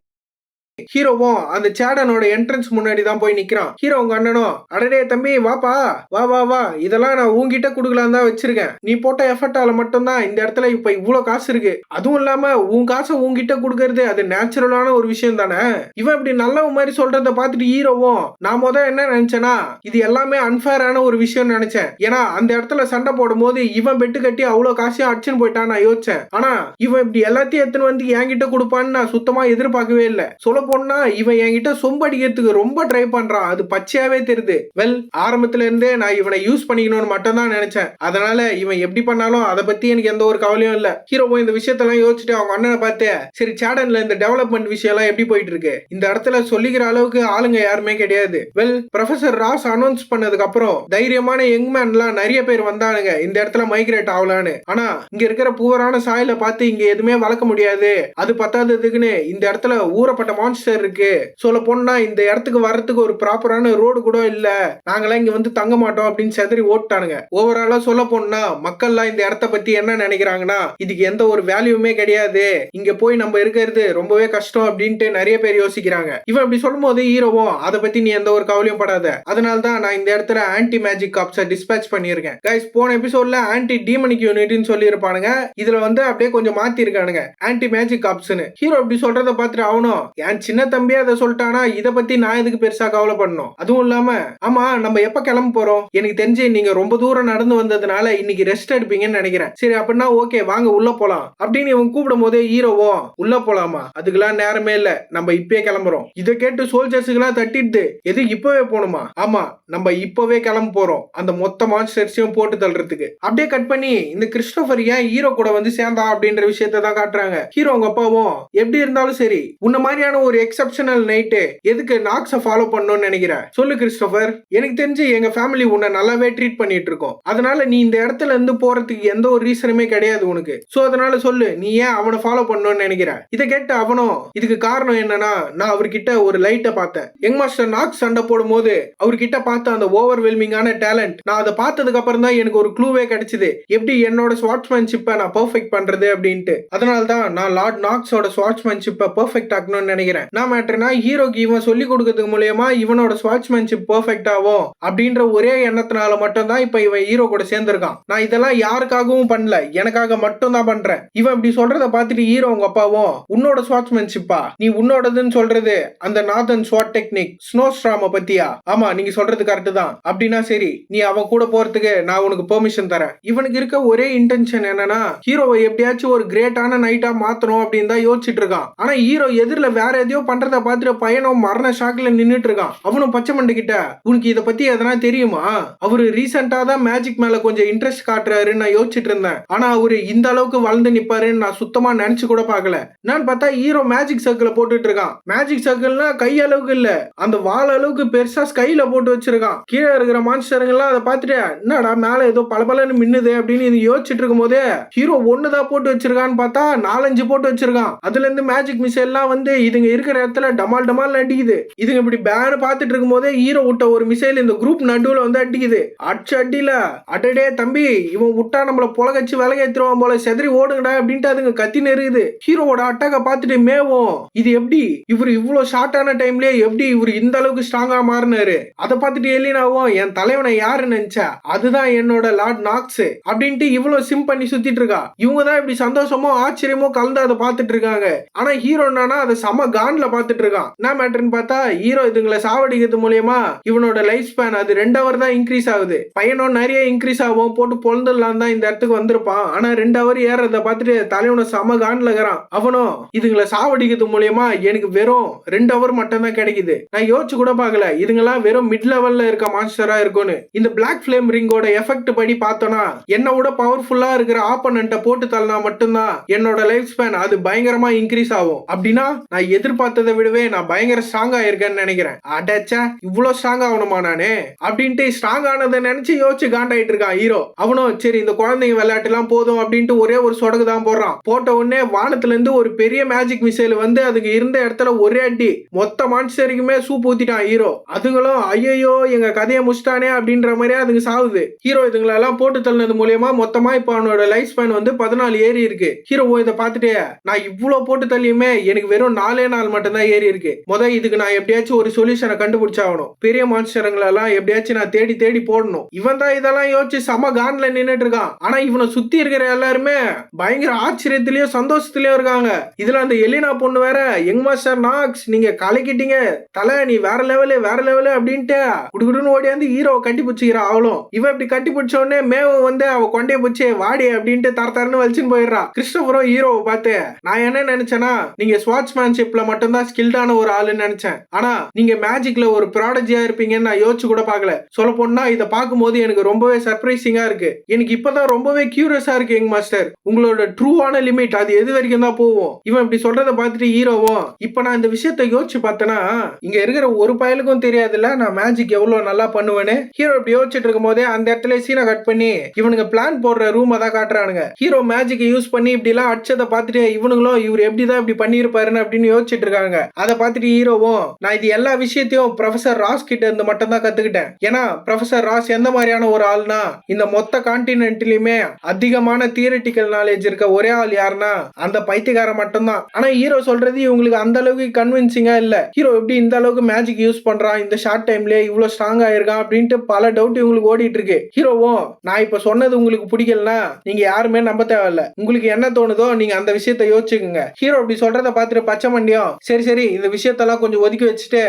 ஹீரோவும் அந்த சேடனோட என்ட்ரன்ஸ் முன்னாடி தான் போய் நிக்கிறான். ஹீரோ உங்க அண்ணனும், அடடே தம்பி வாப்பா வா வா வா, இதெல்லாம் நான் உன்கிட்ட குடுக்கலாம் தான் வச்சிருக்கேன், நீ போட்ட எஃபர்ட்டால மட்டும்தான் இந்த இடத்துல இப்ப இவ்வளவு காசு இருக்கு, அதுவும் இல்லாம உன் காசை உன்கிட்ட குடுக்கறது அது நேச்சுரலான ஒரு விஷயம் தானே. இவன் இப்படி நல்ல மாதிரி சொல்றத பார்த்துட்டு ஹீரோவும், நான் என்ன நினைச்சேன்னா இது எல்லாமே அன்ஃபேரான ஒரு விஷயம் நினைச்சேன். ஏன்னா அந்த இடத்துல சண்டை போடும் போது இவன் பெட்டு கட்டி அவ்வளவு காசையும் அடிச்சுன்னு போயிட்டான் நான் யோசிச்சேன். ஆனா இவன் இப்படி எல்லாத்தையும் எடுத்துன்னு வந்து என்கிட்ட கொடுப்பான்னு நான் சுத்தமா எதிர்பார்க்கவே இல்லை. சொல்ல போனா இவன் என்கிட்ட சொம்படிக்கிறதுக்கு ரொம்ப ட்ரை பண்றான், அது பச்சையாவே தெரியுது. வெல் ஆரம்பத்துல இருந்தே நான் இவனை யூஸ் பண்ணிக்கணும்னு மட்டும் தான் நினைச்சேன். அதனால இவன் எப்படி பண்ணாலும் அதை பத்தி எனக்கு எந்த ஒரு கவலையும் இல்ல. ஹீரோ இந்த விஷயத்தெல்லாம் யோசிச்சுட்டு அவங்க அண்ணனை பார்த்து, சரி சேடன்ல இந்த டெவலப்மெண்ட் விஷயம் எல்லாம் எப்படி போயிட்டு இருக்கு, இந்த இடத்துல சொல்லிக்கிற அளவுக்கு ஆளுங்க யாருமே கிடையாது. வெல் ப்ரொஃபசர் ராஸ் அனௌன்ஸ் பண்ணதுக்கு அப்புறம் தைரியமான யங் மேன் எல்லாம் நிறைய பேர் வந்தானுங்க இந்த இடத்துல மைக்ரேட் ஆகலான்னு. ஆனா இங்க இருக்கிற புவரான சாயில பார்த்து இங்க எதுவுமே வளர்க்க முடியாது, அது பத்தாததுக்குன்னு இந்த இடத்துல ஊறப்பட்ட மான்ஸ்டர் இருக்கு, சொல்ல போனா இந்த இடத்துக்கு வர்றதுக்கு ஒரு ப்ராப்பரான ரோடு கூட இல்ல, நாங்களாம் இங்க வந்து தங்க மாட்டோம் அப்படின்னு செதறி ஓட்டானுங்க. ஓவராலா சொல்ல போனா மக்கள்லாம் இந்த இடத்த பத்தி என்ன நினைக்கிறாங்கன்னா இதுக்கு எந்த ஒரு வேல்யூமே கிடையாது, இங்க போய் நம்ம இருக்கிறது ரொம்பவே கஷ்டம் அப்படின்ட்டு நிறைய பேர் யோசிக்கிறாங்க. இவன் அப்படி சொல்லும் போது ஹீரோவும், அதை பத்தி நீ எந்த ஒரு கவலையும் படாத, அதனால தான் நான் இந்த இடத்துல ஆன்டி மேஜிக் காப்ஸை டிஸ்பேச் பண்ணியிருக்கேன். கைஸ் போன எபிசோட்ல ஆன்டி டீமனிக் யூனிட்னு சொல்லி இருப்பானுங்க, இதுல அப்படியே கொஞ்சம் மாத்தி இருக்கானுங்க ஆன்டி மேஜிக் காப்ஸ்னு. ஹீரோ அப்படி சொல்றத பார்த்துட்டு அவனும், என் சின்ன தம்பி அதை சொல்லிட்டானா இதை பத்தி நான் எதுக்கு பெருசா கவலை பண்ணணும், அதுவும் இல்லாம ஆமா நம்ம எப்ப கிளம்ப போறோம், எனக்கு தெரிஞ்சு நீங்க ரொம்ப தூரம் நடந்து வந்ததுனால இன்னைக்கு ரெஸ்ட் எடுப்பீங்கன்னு நினைக்கிறேன், சரி அப்படின்னா ஓகே வாங்க உள்ள போலாம் அப்படின்னு இவன் கூப்பிடும் போதே ஹீரோவும், உள்ள போலாமா, அதுக்கெல்லாம் நேரமே இல்ல, நம்ம இப்பவே கிளம்புறோம். இதை கேட்டு சோல்ஜர்ஸுக்கு எல்லாம் தட்டிட்டு, எது இப்பவே போகணுமா, ஆமா நம்ம இப்பவே கிளம்ப போறோம் அந்த மொத்த மான்ஸ்டர்ஸையும் போட்டு தள்ளுறதுக்கு. அப்படியே கட் பண்ணி இந்த கிறிஸ்டோபர் ஏன் ஹீரோ கூட வந்து சேர்ந்தா அப்படின்ற விஷயத்தை தான் காட்டுறாங்க. ஹீரோ அவங்க அப்பாவும், எப்படி இருந்தாலும் சரி உன்ன மாதிரியான ஒரு எக்ஸப்ஷனல் நைட்டு எதுக்கு நாக்ஸை ஃபாலோ பண்ணணும்னு நினைக்கிற? சொல்லு கிறிஸ்டோபர். எனக்கு தெரிஞ்சு எங்க ஃபேமிலி உன்னை நல்லாவே ட்ரீட் பண்ணிட்டு இருக்கோம். அதனால நீ இந்த இடத்துல இருந்து போறதுக்கு எந்த ஒரு ரீசனுமே கிடையாது உனக்கு. சோ அதனால சொல்லு, நீ ஏன் அவனை ஃபாலோ பண்ணணும்னு நினைக்கிற? இதை கேட்ட அவனும், இதுக்கு காரணம் என்னன்னா, நான் அவர்கிட்ட ஒரு லைட்டை பார்த்தேன். யங் மாஸ்டர் நாக்ஸ் சண்டை போடும் போது அவர்கிட்ட பார்த்த அந்த ஓவர்வெல்மிங்கான டேலண்ட், நான் அதை பார்த்ததுக்கு அப்புறம் தான் எனக்கு ஒரு க்ளூவே கிடைச்சது, எப்படி என்னோட ஸ்வாட்ஸ்மேன்ஷிப்பை நான் பெர்ஃபெக்ட் பண்றது அப்படின்ட்டு. அதனால தான் நான் லார்ட் நாக்ஸோட ஸ்வாட்ஸ்மேன்ஷிப்பை பெர்ஃபெக்ட் ஆக்கணும்னு நினைக்கிறேன். நான் மேட்டர்னா ஹீரோக்கு இவன் சொல்லி கொடுக்கறதுக்கு மூலியமா இவனோட ஸ்வாட்ஸ்மேன்ஷிப் பெர்ஃபெக்ட் ஆகும் அப்படின்ற ஒரே எண்ணத்தினால மட்டும் தான் இப்ப இவன் ஹீரோ கூட சேர்ந்திருக்கான். நான் இதெல்லாம் யாருக்காகவும் பண்ணல, எனக்காக மட்டும் தான் பண்றேன். இவன் இப்படி சொல்றத பார்த்துட்டு ஹீரோ உங்க அப்பாவும், உன்னோட ஸ்வாட்ஸ்மேன்ஷிப்பா, நீ உன்னோடதுன்னு சொல்றது அந்த நாதன் ஸ்வாட் டெக்னிக் ஸ்னோஸ்ட்ராம பத்தியா? ஆமா, நீங்க சொல்றது கரெக்ட் தான். அப்படின்னா சரி, நீ அவன் கூட போறதுக்கு நான் உனக்கு பெர்மிஷன் தரேன். இவனுக்கு இருக்க ஒரே இன்டென்ஷன் என்னன்னா, ஹீரோவை எப்படியாச்சும் ஒரு கிரேட்டான நைட்டா மாத்தணும் அப்படின்னு தான் யோசிச்சுட்டு இருக்கான். ஆனா ஹீரோ எதிரில வேற எதையோ பண்றத பார்த்துட்டு பையனும் மரண ஷாக்ல நின்னுட்டு இருக்கான். அவனும் பச்சை மண்டை கிட்ட, உனக்கு இதை பத்தி எதனா தெரியுமா? அவரு ரீசெண்டா தான் மேஜிக் மேல கொஞ்சம் இன்ட்ரெஸ்ட் காட்டுறாருன்னு நான் யோசிச்சுட்டு இருந்தேன். ஆனா அவரு இந்த அளவுக்கு வளர்ந்து நிப்பாருன்னு நான் சுத்தமா நினைச்சு கூட பார்க்கல. நான் பார்த்தா ஹீரோ மேஜிக் சர்க்கிள போட்டுட்டு இருக்கான். மேஜிக் சர்க்கிள்னா கை அளவுக்கு இல்ல, அந்த வால் அளவுக்கு பெருசா ஸ்கைல போட்டு வச்சிருக்கான். கீழே இருக்கிற மான்ஸ்டருங்கெல்லாம் அதை பார்த்துட்டு, என்னடா மேல ஏதோ பளபளன்னு மின்னுது அப்படின்னு இது யோசிச்சுட்டு இருக்கும் போதே, ஹீரோ ஒண்ணுதான் போட்டு வச்சிருக்கான்னு பார்த்தா 4-5 போட்டு வச்சிருக்கான். அதுல இருந்து மேஜிக் மிசைல் எல்லாம் வந்து இதுங்க இருக்கிற இடத்துல டமால் டமால் அடிக்குது. இதுங்க இப்படி பேனு பார்த்துட்டு இருக்கும் போதே ஹீரோ விட்ட ஒரு மிசைல் இந்த குரூப் நடுவுல வந்து அடிக்குது. அடிச்சு அடியில, அடடே தம்பி, இவன் விட்டா நம்மள புலகச்சு விலக ஏத்துருவான் போல, செதறி ஓடுங்கடா அப்படின்ட்டு அதுங்க கத்தி நெருகுது. ஹீரோவோட அட்டாக்க பார்த்துட்டு மேவும், இது எப்படி இவரு இவ்வளவு ஷார்ட்டான டைம்லயே எப்படி இவரு இந்த அளவுக்கு ஸ்ட்ராங்கா மாறினாரு? அதை பார்த்துட்டு எலினாவும், என் தலைவனை யாரு நினைச்சா, அதுதான் என்னோட லார்ட் நாக்ஸ் அப்படின்ட்டு இவ்வளவு சிம் பண்ணி சுத்திட்டு இருக்கா. இவங்க தான் இப்படி சந்தோஷமோ ஆச்சரியமோ கலந்து அதை பார்த்துட்டு இருக்காங்க. ஆனா ஹீரோ என்னன்னா அதை சம கான்ல பார்த்துட்டு இருக்கான். என்ன மேட்டர்னு பார்த்தா, ஹீரோ இதுங்களை சாவடிக்கிறது மூலியமா இவனோட லைஃப் ஸ்பேன் அது 2 hour தான் இன்க்ரீஸ் ஆகுது. பையனும் நிறைய இன்க்ரீஸ் ஆகும், போட்டு பொழுதுலாம் தான் இந்த இடத்துக்கு வந்திருப்பான். ஆனா 2 hour ஏறத பார்த்துட்டு தலைவனை சம கான்ல இருக்கிறான். அவனும் இதுங்களை சாவடிக்கிறது மூலியமா எனக்கு வெறும் 2 hour மட்டும் தான் கிடைக்குது. நான் யோசிச்சு கூட பார்க்கல இதுங்கெல்லாம் வெறும் மிட் லெவல்ல இருக்க மான்ஸ்டரா இருக்கும்னு. இந்த பிளாக் ஃபிளேம் ரிங்கோட எஃபெக்ட் படி பார்த்தோம்னா, என்ன விட பவர்ஃபுல்லா இருக்கிற ஆப்போனன்ட்டை போட்டு தள்ளனா மட்டும்தான் என்னோட லைஃப் ஸ்பேன் அது பயங்கரமா இன்க்ரீஸ் ஆகும். அப்படின்னா நான் எதிர்பார்த்ததை விடவே நான் பயங்கர ஸ்ட்ராங்கா இருக்கேன்னு நினைக்கிறேன். அடச்சா, இவ்வளவு ஸ்ட்ராங் ஆகணுமா நானு அப்படின்ட்டு ஸ்ட்ராங் ஆனதை நினைச்சு யோசிச்சு காண்டாயிட்டு இருக்கான் ஹீரோ. அவனும் சரி இந்த குழந்தைங்க விளையாட்டு எல்லாம் போதும் அப்படின்ட்டு ஒரே ஒரு சொடகு தான் போடுறான். போட்ட உடனே வானத்துல இருந்து ஒரு பெரிய மேஜிக் மிசைல் வந்து அதுக்கு இருந்த இடத்துல ஒரே அடி மொத்த மான்ஸ்டருக்குமே சூப் ஊத்திட்டான் ஹீரோ. அதுங்களும் ஐயோ எங்க கதையை முடிச்சிட்டானே அப்படின்ற மாதிரியே அதுங்க சாவுது. ஹீரோ இதுங்களெல்லாம் போட்டு தள்ளினது மூலியமா மொத்தமா இப்ப அவனோட லைஃப் ஸ்பேன் வந்து 14 ஏறி இருக்கு. ஹீரோ இதை பார்த்துட்டு, நான் இவ்வளவு போட்டு தள்ளியுமே எனக்கு வெறும் 4 மட்டும் தான் ஏறி இருக்கு. இதுக்கு நான் எப்படியாச்சும் ஒரு சொல்யூஷனை கண்டுபிடிச்சாகணும். பெரிய மான்ஸ்டருங்களெல்லாம் எப்படியாச்சும் நான் தேடி தேடி போடணும். இவன் தான் இதெல்லாம் யோசிச்சு சம கான்ல நின்னுட்டு இருக்கான். ஆனா இவனை சுத்தி இருக்கிற எல்லாருமே பயங்கர ஆச்சரியத்திலயும் சந்தோஷத்திலயும் இருக்காங்க. இதுல அந்த எலினா பொண்ணு வேற, யங் மாஸ்டர் நாக்ஸ் நீங்க கலக்கிட்டீங்க தலை, நீ வேற லெவலு வேற லெவலு அப்படின்ட்டு குடுகுடுன்னு ஓடியாந்து ஹீரோவை கட்டி பிடிச்சிக்கிறா. அவளும் இவன் இப்படி கட்டி பிடிச்ச உடனே மேவும் வந்து அவ கொண்டைய பிடிச்சி வாடி அப்படின்ட்டு தரன்னு வலிச்சுன்னு போயிடுறா. கிறிஸ்டோபரும் ஹீரோவை பார்த்து, நான் என்ன நினைச்சேன்னா நீங்க ஸ்வாட்ஸ்மேன்ஷிப்ல மட்டும்தான் ஸ்கில்டான ஒரு ஆளுன்னு நினைச்சேன். ஆனா நீங்க மேஜிக்ல ஒரு ப்ராடஜியா இருப்பீங்கன்னு நான் யோசிச்சு கூட பார்க்கல. சொல்ல போனா இதை பார்க்கும்போது எனக்கு ரொம்பவே சர்ப்ரைசிங்கா இருக்கு. எனக்கு இப்பதான் ரொம்பவே கியூரியஸா இருக்கு யங் மாஸ்டர், உங்களோட ட்ரூவான லிமிட் அது எது வரைக்கும் தான் போவோம்? இவன் இப்படி சொல்றத பார்த்துட்டு ஹீரோவும், இப்ப நான் இந்த விஷயத்தை யோசிச்சு பார்த்தேன்னா இங்க இருக்கிற ஒரு பயலுக்கும் தெரியாதுல்ல நான் மேஜிக் எவ்வளவு நல்லா பண்ணுவேன்னு. ஹீரோ இப்படி யோசிச்சுட்டு இருக்கும் போதே அந்த இடத்துல சீனை கட் பண்ணி இவனுங்க பிளான் போடுற ரூம் தான் காட்டுறானுங்க. ஹீரோ மேஜிக் யூஸ் பண்ணி இப்படி எல்லாம் அடிச்சதை பார்த்துட்டு இவனுங்களும் இவர் எப்படிதான் இப்படி பண்ணிருப்பாருன்னு அப்படின்னு யோசிச்சுட்டு இருக்காங்க. அதை பார்த்துட்டு ஹீரோவும், நான் இது எல்லா விஷயத்தையும் ப்ரொஃபசர் ராஸ் கிட்ட இருந்து மட்டும் தான் கத்துக்கிட்டேன். ஏன்னா ப்ரொஃபசர் ராஸ் எந்த மாதிரியான ஒரு ஆள்னா, இந்த மொத்த கான்டினென்ட்லயுமே அதிகமான தியரிட்டிக்கல் நாலேஜ் இருக்க ஒரே ஆள் யாருன்னா அந்த பைத்தியக்காரன் மட்டும்தான். ஆனா ஹீரோ சொல்றது இவங்களுக்கு அந்த அளவுக்கு கன்வின்சிங்கா இல்ல. ஹீரோ எப்படி இந்த அளவுக்கு மேஜிக் யூஸ் பண்றான், இந்த ஷார்ட் டைம்ல இவ்வளவு ஸ்ட்ராங் ஆயிருக்கான் அப்படின்ட்டு பல டவுட் இவங்களுக்கு ஓடிட்டு இருக்கு. ஹீரோவும், நான் இப்ப சொன்னது உங்களுக்கு பிடிக்கலனா நீங்க யாருமே நம்ப தேவையில்ல, உங்களுக்கு என்ன தோணுதோ நீங்க அந்த விஷயத்தை யோசிச்சுக்கோங்க. ஹீரோ இப்படி சொல்றத பார்த்துட்டு பச்சை மண்டியம், சரி சரி இந்த விஷயத்தெல்லாம் கொஞ்சம் ஒதுக்கி வச்சுட்டு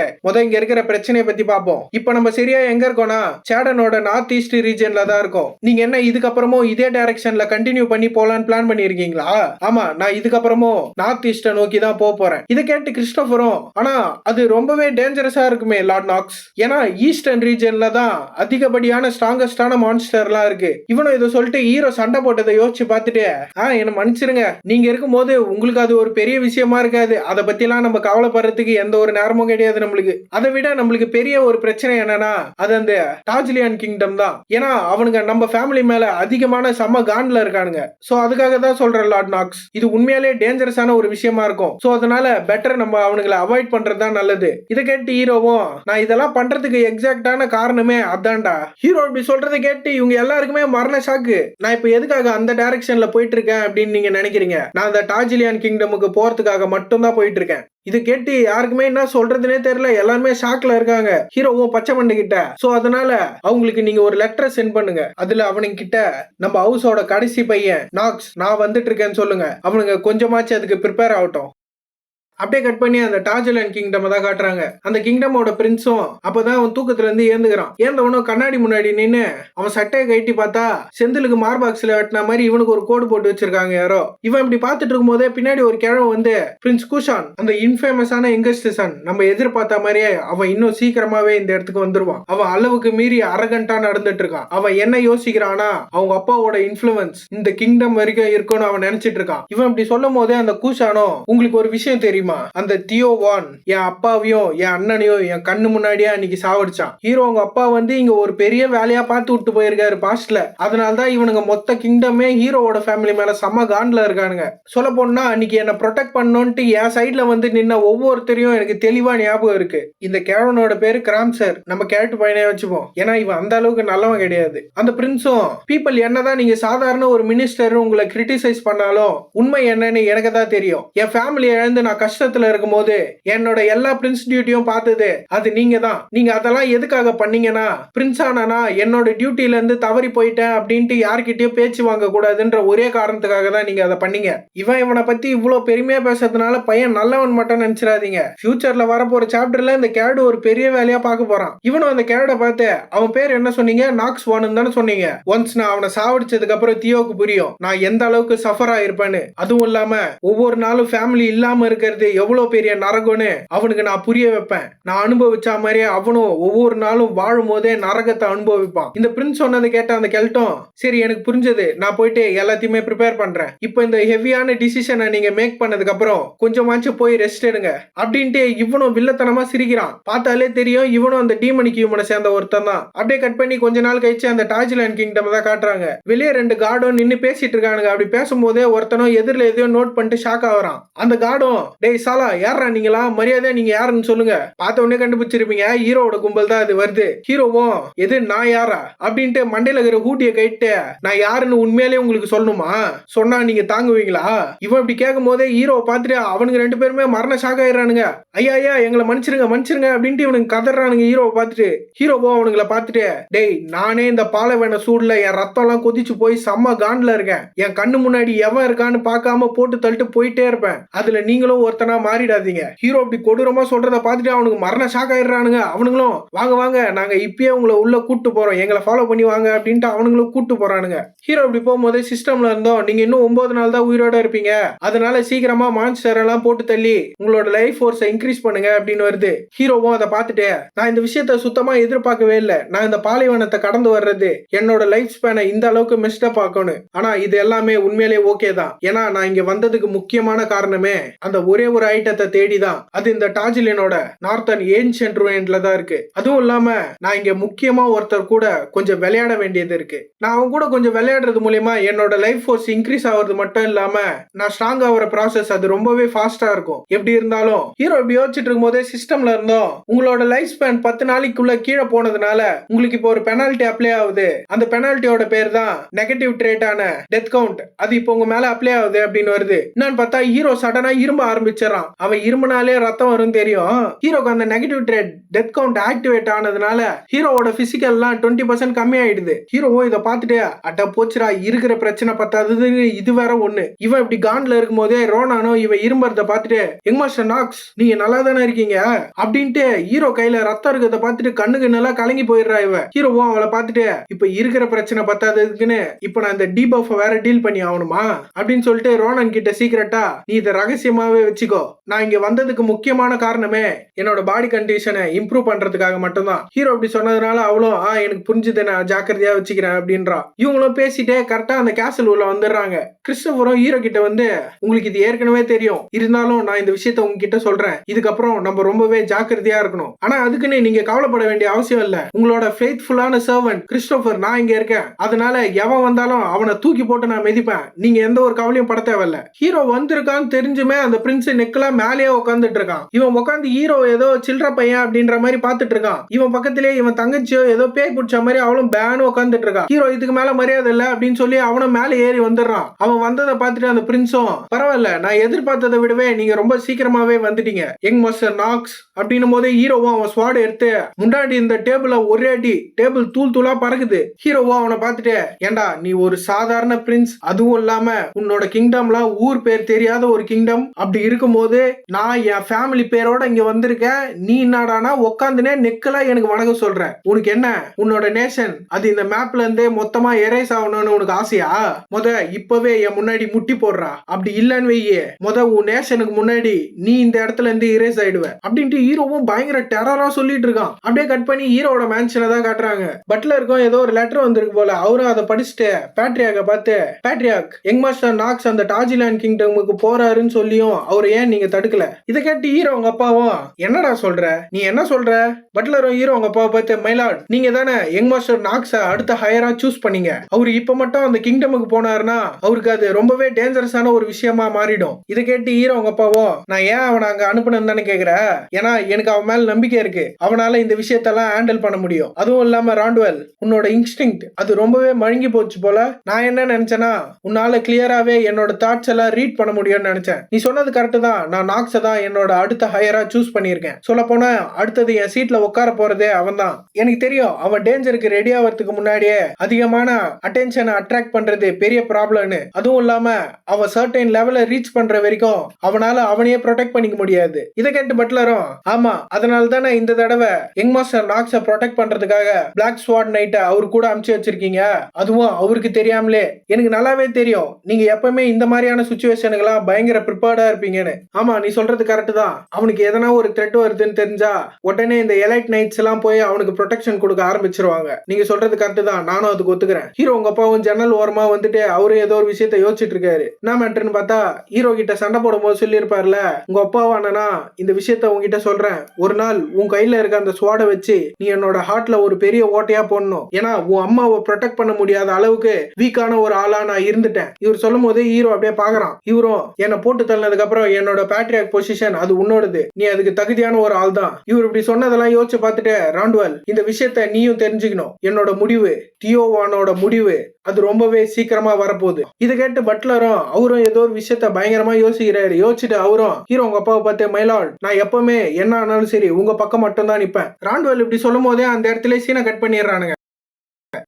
இங்க இருக்கிற பிரச்சனையை பத்தி பார்ப்போம். இப்ப நம்ம சரியா எங்க இருக்கோம்னா சேடனோட நார்த் ஈஸ்ட் ரீஜன்ல தான் இருக்கோம். நீங்க என்ன இதுக்கப்புறமும் இதே டைரக்ஷன்ல கண்டினியூ பண்ணி போலான்னு பிளான் பண்ணிருக்கீங்களா? ஆமா, நான் இதுக்கப்புறமும் நார்த் ஈஸ்ட நோக்கி தான் போறேன். இதை கேட்டு கிறிஸ்டோபரும், ஆனா அது ரொம்பவே டேஞ்சரஸா இருக்குமே லார்ட் நாக்ஸ், ஏன்னா ஈஸ்டர்ன் ரீஜன்ல தான் அதிகப்படியான ஸ்ட்ராங்கஸ்டான மான்ஸ்டர்லாம் இருக்கு. இவனும் இதை சொல்லிட்டு ஹீரோ சண்டை போட்டதை யோசிச்சு பார்த்துட்டு, என்ன மன்னிச்சிருங்க, நீங்க இருக்கும்போது உங்களுக்கு அது ஒரு பெரிய விஷயமா இருக்காது, அதை பத்தி பத்திலாம் நம்ம கவலைப்படுறதுக்கு எந்த ஒரு நேரமும் கிடையாது நம்மளுக்கு. அதை விட நம்மளுக்கு பெரிய ஒரு பிரச்சனை என்னன்னா அது அந்த டார்ஜிலியன் கிங்டம் தான். ஏன்னா அவனுங்க நம்ம ஃபேமிலி மேல அதிகமான செம்ம கான்ல இருக்கானுங்க. சோ அதுக்காக தான் சொல்றேன் லார்ட் நாக்ஸ், இது உண்மையாலே டேஞ்சரஸான ஒரு விஷயமா இருக்கும். சோ அதனால பெட்டர் நம்ம அவனுங்களை அவாய்ட் பண்றது தான் நல்லது. இதை கேட்டு ஹீரோவும் நான் இதெல்லாம் பண்றதுக்கு எக்ஸாக்டான காரணமே அதான்டா. ஹீரோ இப்படி சொல்றதை கேட்டு இவங்க எல்லாருக்குமே மரண ஷாக்கு. நான் இப்ப எதுக்காக அந்த டைரக்ஷன்ல போயிட்டு இருக்கேன் அப்படின்னு நீங்க நினைக்கிறீங்க? நான் அந்த டார்ஜிலியன் கிங்டமுக்கு போறதுக்காக மட்டும் தான் போயிட்டு இருக்கேன். இது கேட்டு யாருக்குமே என்ன சொல்றதுனே தெரியல. எல்லாருமே ஷாக்ல இருக்காங்க ஹீரோவும் பச்சை மண்டை கிட்ட. சோ அதனால அவங்களுக்கு நீங்க ஒரு லெட்டர் சென்ட் பண்ணுங்க. அதுல அவனுங்க கிட்ட நம்ம ஹவுஸோட கடைசி பையன் நாக்ஸ் நான் வந்துட்டு இருக்கேன்னு சொல்லுங்க. அவனுங்க கொஞ்சமாச்சு அதுக்கு ப்ரிப்பேர் ஆகட்டும். அப்படியே கட் பண்ணி அந்த டார்ஜிலியன் கிங்டம் தான் காட்டுறாங்க. அந்த கிங்டமோட பிரின்ஸும் அப்பதான் அவன் தூக்கத்துல இருந்து ஏந்துக்கிறான். ஏந்தவனும் கண்ணாடி முன்னாடி நின்னு அவன் சட்டையை கட்டி பார்த்தா செந்திலுக்கு மார்பாக்ஸ்ல வெட்டின மாதிரி இவனுக்கு ஒரு கோடு போட்டு வச்சிருக்காங்க யாரோ. இவன் இப்படி பார்த்துட்டு இருக்கும் போதே பின்னாடி ஒரு கிழவன் வந்து பிரின்ஸ் குஷான் அந்த இன்ஃபேமஸான யங்கஸ்ட் சன் நம்ம எதிர்பார்த்த மாதிரியே அவன் இன்னும் சீக்கிரமாவே இந்த இடத்துக்கு வந்துருவான். அவன் அளவுக்கு மீறி அரகண்டா நடந்துட்டு இருக்கான். அவன் என்ன யோசிக்கிறானா அவங்க அப்பாவோட இன்ஃபுளுன்ஸ் இந்த கிங்டம் வரைக்கும் இருக்கும்னு அவன் நினைச்சிட்டு இருக்கான். இவன் இப்படி சொல்லும் போதே அந்த குஷானோ உங்களுக்கு ஒரு விஷயம் தெரியுமா, அந்த தியோ வான் என் அப்பாவையும் என் அண்ணனையும் என் கண்ணு முன்னாடியே அன்னைக்கு சாவடிச்சான். ஹீரோ அவங்க அப்பா வந்து இங்க ஒரு பெரிய வேலையா பார்த்து விட்டு போயிருக்காரு பாஸ்ட்ல. அதனாலதான் இவனுங்க மொத்த கிங்டமே ஹீரோவோட ஃபேமிலி மேல செம்ம கான்ல இருக்கானுங்க. சொல்ல போனா அன்னைக்கு என்ன ப்ரொடெக்ட் பண்ணணும்ட்டு என் சைட்ல வந்து நின்ன ஒவ்வொருத்தரையும் எனக்கு தெளிவா ஞாபகம் இருக்கு. இந்த கேரனோட பேரு கிராம்சர். நம்ம கேரக்டர் பையனே வச்சுப்போம். ஏன்னா இவன் அந்த அளவுக்கு நல்லவன் கிடையாது. அந்த பிரின்ஸும் பீப்பிள் என்னதான் நீங்க சாதாரண ஒரு மினிஸ்டர் உங்களை கிரிட்டிசைஸ் பண்ணாலும் உண்மை என்னன்னு எனக்கு தான் தெரியும். என் ஃபேமிலி இழந்து நான் கஷ்டத்துல இருக்கும் போது என்னோட எல்லா பிரின்ஸ் டியூட்டியும் பார்த்தது அது நீங்க தான். நீங்க அதெல்லாம் எதுக்காக பண்ணீங்கன்னா பிரின்ஸ் ஆனா என்னோட டியூட்டில இருந்து தவறி போயிட்டேன் அப்படின்ட்டு யார்கிட்டயும் பேச்சு வாங்க கூடாதுன்ற ஒரே காரணத்துக்காக தான் நீங்க அதை பண்ணீங்க. இவனை பத்தி இவ்வளவு பெருமையா பேசுறதுனால பையன் நல்லவன் மட்டும் நினைச்சிடாதீங்க. ஃபியூச்சர்ல வரப்போற சாப்டர்ல இந்த கேரட் ஒரு பெரிய வேலையா பார்க்க போறான். இவனும் அந்த கேரட பார்த்து அவன் பேர் என்ன சொன்னீங்க, நாக்ஸ் வான் தானே சொன்னீங்க. ஒன்ஸ் நான் அவனை சாவடிச்சதுக்கு அப்புறம் தியோக்கு புரியும் நான் எந்த அளவுக்கு சஃபர் ஆயிருப்பேன்னு. அதுவும் இல்லாம ஒவ்வொரு நாளும் ஃபேமிலி இல்லாம இருக்கிறது எவ்வளவு பெரிய நரகம்னு அவனுக்கு நான் புரிய வைப்பேன். நான் அனுபவிச்ச மாதிரியே அவனும் ஒவ்வொரு நாளும் வாழும் போதே நரகத்தை அனுபவிப்பான். இந்த பிரின்ஸ் சொன்னதை கேட்ட அந்த கெல்ட்டும் சரி எனக்கு புரிஞ்சது, நான் போயிட்டு எல்லாத்தையுமே ப்ரிப்பேர் பண்றேன். இப்போ இந்த ஹெவியான டிசிஷனை நீங்க மேக் பண்ணதுக்கு அப்புறம் கொஞ்சமாச்சும் போய் ரெஸ்ட் எடுங்க அப்படின்ட்டு இவனும் வில்லத்தனமா சிரிக்கிறான். பார்த்தாலே தெரியும் இவனும் அந்த டீமனிக்கு இவனை சேர்ந்த ஒருத்தன் தான். அப்படியே கட் பண்ணி கொஞ்ச நாள் கழிச்சு அந்த டார்ஜிலியன் கிங்டம் தான் காட்டுறாங்க. வெளியே ரெண்டு கார்டும் நின்னு பேசிட்டு இருக்கானுங்க. அப்படி பேசும்போதே ஒருத்தனும் எதிரில் எதையோ நோட் பண்ணிட்டு ஷாக் ஆகுறான். அந்த கார்டும் டேய் சாலா யாரா நீங்களா, மரியாதையா நீங்க யாருன்னு சொல்லுங்க. பார்த்த உடனே கண்டுபிடிச்சிருப்பீங்க ஹீரோவோட கும்பல் தான் அது வருது. ஹீரோவும் எது நான் யாரா அப்படின்ட்டு மண்டையில இருக்கிற ஹூட்டியை கைட்டு நான் யாருன்னு உண்மையிலேயே உங்களுக்கு சொல்லணுமா, சொன்னா நீங்க தாங்குவீங்களா? இவன் இப்படி கேட்கும் போதே ஹீரோவை பார்த்துட்டு அவனுங்க ரெண்டு பேருமே மரண ஷாக் ஆயிடுறானுங்க. ஐயா ஐயா எங்களை மன்னிச்சிருங்க மன்னிச்சிருங்க அப்படின்ட்டு இவனுக்கு கதறானுங்க ஹீரோவை பார்த்துட்டு. ஹீரோவோ அவனுங்களை பார்த்துட்டு டேய் நானே இந்த பாலைவன சூடுல என் ரத்தம் எல்லாம் கொதிச்சு போய் செம்ம கான்ல இருக்கேன். என் கண்ணு முன்னாடி எவன் இருக்கான்னு பார்க்காம போட்டு தள்ளிட்டு போயிட்டே இருப்பேன். அதுல நீங்களும் ஒருத்தனா மாறிடாதீங்க. ஹீரோ அப்படி கொடூரமா சொல்றத பார்த்துட்டு அவனுக்கு மரண ஷாக் ஆயிடுறானுங்க. அவனுங்களும் வாங்க வாங்க நாங்க இப்பயே உங்களை உள்ள கூட்டு போறோம், எங்களை ஃபாலோ பண்ணி வாங்க அப்படின்ட்டு அவனுங்களும் கூட்டு போறானுங்க. ஹீரோ அப்படி போகும்போது சிஸ்டம்ல இருந்தோம் நீங்க இன்னும் 9 நாள் தான் உயிரோட இருப்பீங்க, அதனால சீக்கிரமா மான்ஸ்டர் எல்லாம் போட்டு தள்ளி உங்களோட லைஃப் ஃபோர்ஸை இன்க்ரீஸ் பண்ணுங்க அப்படின்னு வருது. ஹீரோவும் அதை பார்த்துட்டு நான் இந்த விஷயத்த சுத்தமா எதிர்பார்க்கவே இல்லை. நான் இந்த பாலைவனத்தை கடந்து வர்றது என்னோட லைஃப் ஸ்பேனை இந்த அளவுக்கு மிஸ்டப் ஆக்கணும். ஆனா இது எல்லாமே உண்மையிலே ஓகே தான். ஏன்னா நான் இங்க வந்ததுக்கு முக்கியமான காரணமே அந்த ஒரே ஒரு ஐட்டத்தை தேடிதான். அது இந்த டார்ஜிலியனோட நார்த்தன் ஏன்ஷியன்ட் ரூயின்ல தான் இருக்கு. அதுவும் இல்லாம நான் இங்க முக்கியமா ஒருத்தர் கூட கொஞ்சம் விளையாட வேண்டியது இருக்கு. நான் அவன் கூட கொஞ்சம் விளையாடுறது மூலமா என்னோட லைஃப் ஃபோர்ஸ் இன்க்ரீஸ் ஆகுறது மட்டும் இல்லாம நான் ஸ்ட்ராங் ஆகிற ப்ராசஸ் அது ரொம்பவே ஃபாஸ்டா இருக்கும். எப்படி இருந்தாலும் ஹீரோ இப்படி யோசிச்சுட்டு இருக்கும் போதே சிஸ்டம்ல இருந்தோம் உங்களோட லைஃப் ஸ்பேன் 10 நாளைக்குள்ள கீழே போனதுனால உங்களுக்கு இப்போ ஒரு பெனால்டி அப்ளை ஆகுது. அந்த பெனால்ட்டியோட பேர் தான் நெகட்டிவ் ட்ரேட்டான டெத் கவுண்ட். அது இப்போ உங்க மேல அப்ளை ஆகுது அப்படின்னு வருது. என்னன்னு பார்த்தா ஹீரோ சடனா இரும்ப ஆரம்பிச்சிடறான். அவன் இரும்பனாலே ரத்தம் வரும் தெரியும். ஹீரோக்கு அந்த negative trade death count activate ஆனதுனால ஹீரோவோட பிசிக்கல் எல்லாம் 20% கம்மி ஆயிடுது. ஹீரோவும் இதை பார்த்துட்டு அட்ட போச்சுரா இருக்கிற பிரச்சனை பத்தாதது இது வேற ஒண்ணு. இவன் இப்படி கான்ல இருக்கும் போதே ரோனானோ இவன் இரும்பறத பார்த்துட்டு யங் மாஸ்டர் நாக்ஸ் நீங்க நல்லா தானே இருக்கீங்க அப்படின்ட்டு ஹீரோ கையில ரத்தம் இருக்கிறத பார்த்துட்டு கண்ணுக்கு நல்லா கலங்கி போயிடுறா. இவ ஹீரோவும் அவளை பார்த்துட்டு இப்ப இருக்கிற பிரச்சனை பத்தாததுக்குன்னு இப்ப நான் இந்த டீபஃப் வேற டீல் பண்ணி ஆகணுமா அப்படின்னு சொல்லிட்டு ரோனன் கிட்ட சீக்கிரட்டா நீ இதை ரகசியமாவே வச்சுக்கோ புரிஞ்சுக்கோ, நான் இங்க வந்ததுக்கு முக்கியமான காரணமே என்னோட பாடி கண்டிஷனை இம்ப்ரூவ் பண்றதுக்காக மட்டும்தான். ஹீரோ இப்படி சொன்னதுனால அவளும் எனக்கு புரிஞ்சுது, நான் ஜாக்கிரதையா வச்சுக்கிறேன் அப்படின்றா. இவங்களும் பேசிட்டே கரெக்டா அந்த கேசல் உள்ள வந்துடுறாங்க. கிறிஸ்டோபரும் ஹீரோ கிட்ட வந்து, உங்களுக்கு இது ஏற்கனவே தெரியும், இருந்தாலும் நான் இந்த விஷயத்த உங்ககிட்ட சொல்றேன், இதுக்கப்புறம் நம்ம ரொம்பவே ஜாக்கிரதையா இருக்கணும். ஆனா அதுக்குன்னு நீங்க கவலைப்பட வேண்டிய அவசியம் இல்ல. உங்களோட ஃபெய்த்ஃபுல்லான சர்வன்ட் கிறிஸ்டோபர் நான் இங்க இருக்கேன். அதனால எவன் வந்தாலும் அவனை தூக்கி போட்டு நான் மிதிப்பேன். நீங்க எந்த ஒரு கவலையும் பட தேவையில்ல. ஹீரோ வந்திருக்கான்னு தெரிஞ்சுமே அந்த பிரின்ஸ் நெக்லா மேலேயே உட்காந்துட்டு இருக்கான். இவன் உட்காந்து ஹீரோ ஏதோ சில்ற பையன் அப்படின்ற மாதிரி பாத்துட்டு இருக்கான். இவன் பக்கத்திலே இவன் தங்கச்சியோ ஏதோ பேய் பிடிச்ச மாதிரி அவளும் பேனு உட்காந்துட்டு இருக்கான். ஹீரோ இதுக்கு மேல மரியாதை இல்ல அப்படின்னு சொல்லி அவனும் மேல ஏறி வந்துடுறான். அவன் வந்ததை பார்த்துட்டு அந்த பிரின்ஸும், பரவாயில்ல, நான் எதிர்பார்த்ததை விடவே நீங்க ரொம்ப சீக்கிரமாவே வந்துட்டீங்க யங் மாஸ்டர் நாக்ஸ் அப்படின்னும் போதே ஹீரோவும் அவன் ஸ்வாட் எடுத்து முன்னாடி இந்த டேபிள ஒரே அடி, டேபிள் தூள் தூளா பறக்குது. ஹீரோவும் அவனை பார்த்துட்டு, ஏண்டா நீ ஒரு சாதாரண பிரின்ஸ், அதுவும் இல்லாம உன்னோட கிங்டம்லாம் ஊர் பேர் தெரியாத ஒரு கிங்டம், அப்படி இருக்கும்போது நான் என் ஃபேமிலி பேரோட இங்க வந்திருக்கேன், நீ என்னடானா உட்காந்துனே நெக்கலா எனக்கு வணக்கம் சொல்ற. உனக்கு என்ன, உன்னோட நேஷன் அது இந்த மேப்ல இருந்தே மொத்தமா எரேஸ் ஆகணும்னு உனக்கு ஆசையா? இப்பவே என் முன்னாடி முட்டி போடுறா. அப்படி இல்லன்னு வையே, உன் நேஷனுக்கு முன்னாடி நீ இந்த இடத்துல இருந்து இரேஸ் ஆயிடுவ அப்படின்ட்டு ஹீரோவும் பயங்கர டெரரா சொல்லிட்டு இருக்கான். அப்படியே கட் பண்ணி ஹீரோட மேன்ஷனை தான் காட்டுறாங்க. பட்லருக்கும் ஏதோ ஒரு லெட்டர் வந்திருக்கு போல. அவரும் அதை படிச்சுட்டு பேட்ரியாக்க பார்த்து, பேட்ரியாக் யங் மாஸ்டர் நாக்ஸ் அந்த டாஜிலாண்ட் கிங்டமுக்கு போறாருன்னு சொல்லியும் அவர் ஏன் நீங்க தடுக்கல? இதை கேட்டு ஹீரோ அவங்க அப்பாவும், என்னடா சொல்ற, நீ என்ன சொல்ற? பட்லரும் ஹீரோ அவங்க அப்பாவை பார்த்து, மைலார்ட், நீங்க தானே யங் மாஸ்டர் நாக்ஸ அடுத்த ஹையரா சூஸ் பண்ணீங்க. அவரு இப்ப மட்டும் அந்த கிங்டமுக்கு போனாருன்னா அவருக்கு அது ரொம்பவே டேஞ்சரஸான ஒரு விஷயமா மாறிடும். இதை கேட்டு ஹீரோ அவங்க அப்பாவும், நான் ஏன் அவனை அங்க அனுப்பணும்னு தானே கேக்குற? ஏன்னா எனக்கு அவன் மேல நம்பிக்கை இருக்கு, அவனால இந்த விஷயத்தெல்லாம் ஹேண்டில் பண்ண முடியும். அதுவும் இல்லாம ராண்ட்வெல், உன்னோட இன்ஸ்டிங்க்ட் அது ரொம்பவே மழுங்கி போச்சு போல. நான் என்ன நினைச்சேன்னா, உன்னால கிளியராவே என்னோட தாட்ஸ் எல்லாம் ரீட் பண்ண முடியும்னு நினைச்சேன். நீ சொன்னது கரெக்ட் தான், நான் நாக்ஸ தான் என்னோட அடுத்த ஹையரா சூஸ் பண்ணியிருக்கேன். சொல்ல போனா அடுத்தது என் சீட்ல உட்கார போறதே அவன் தான். எனக்கு தெரியும் அவன் டேஞ்சருக்கு ரெடி ஆகிறதுக்கு முன்னாடியே அதிகமான அட்டென்ஷனை அட்ராக்ட் பண்றது பெரிய ப்ராப்ளம்னு. அதுவும் இல்லாம அவன் சர்டைன் லெவல ரீச் பண்ற வரைக்கும் அவனால அவனையே ப்ரொடெக்ட் பண்ணிக்க முடியாது. இதை கேட்டு பட்லரும், ஆமா, அதனால தானே இந்த தடவை யங் மாஸ்டர் நாக்ஸ ப்ரொடெக்ட் பண்றதுக்காக பிளாக் ஸ்வாட் நைட்ட அவரு கூட அனுப்பிச்சு வச்சிருக்கீங்க. அதுவும் அவருக்கு தெரியாமலே. எனக்கு நல்லாவே தெரியும் நீங்க எப்பவுமே இந்த மாதிரியான சுச்சுவேஷனுக்கெல்லாம் பயங்கர ப்ரிப்பேர்டா இருப்பீங்கன்னு. ஆமா, நீ சொல்றது கரெக்ட் தான். அவனுக்கு எதனா ஒரு த்ரெட் வருதுன்னு தெரிஞ்சா உடனே இந்த எலைட் நைட்ஸ் எல்லாம் போய் அவனுக்கு ப்ரொடெக்ஷன் கொடுக்க ஆரம்பிச்சிருவாங்க. நீங்க சொல்றது கரெக்ட் தான், நானும் அதுக்கு ஒத்துக்கிறேன். ஹீரோ உங்க அப்பாவும் ஜன்னல் ஓரமா வந்துட்டு அவரும் ஏதோ ஒரு விஷயத்த யோசிச்சுட்டு இருக்காரு. என்ன மேட்டர்னு பார்த்தா, ஹீரோ கிட்ட சண்டை போடும் போது சொல்லி இருப்பார்ல, உங்க அப்பாவானா இந்த விஷயத்த உங்ககிட்ட சொல்றேன், ஒரு நாள் உன் கையில இருக்க அந்த ஸ்வாட வச்சு நீ என்னோட ஹார்ட்ல ஒரு பெரிய ஓட்டையா போடணும். ஏன்னா உன் அம்மாவை ப்ரொடெக்ட் பண்ண முடியாத அளவுக்கு வீக்கான ஒரு ஆளா நான் இருந்துட்டேன். இவர் சொல்லும் போது ஹீரோ அப்படியே பாக்குறான். இவரும், என்ன போட்டு தள்ளதுக்கு அப்புறம் என்னோட பேட்ரியாக் பொசிஷன் அது உன்னோடது, நீ அதுக்கு தகுதியான ஒரு ஆள் தான். இவர் இப்படி சொன்னதெல்லாம் யோசிச்சு பார்த்துட்டு, ராண்ட்வெல், இந்த விஷயத்த நீயும் தெரிஞ்சுக்கணும். என்னோட முடிவு, தியோவானோட முடிவு அது ரொம்பவே சீக்கிரமா வரப்போகுது. இதை கேட்டு பட்லரும் அவரும் ஏதோ ஒரு விஷயத்த பயங்கரமா யோசிக்கிறாரு. யோசிச்சுட்டு அவரும் ஹீரோ உங்க அப்பாவை பார்த்து, மைலார்ட், நான் எப்பவுமே என்ன ஆனாலும் சரி உங்க பக்கம் மட்டும் தான் நிப்பேன். ராண்ட்வெல் இப்படி சொல்லும் போதே அந்த இடத்துல சீனை கட் பண்ணிடுறானுங்க.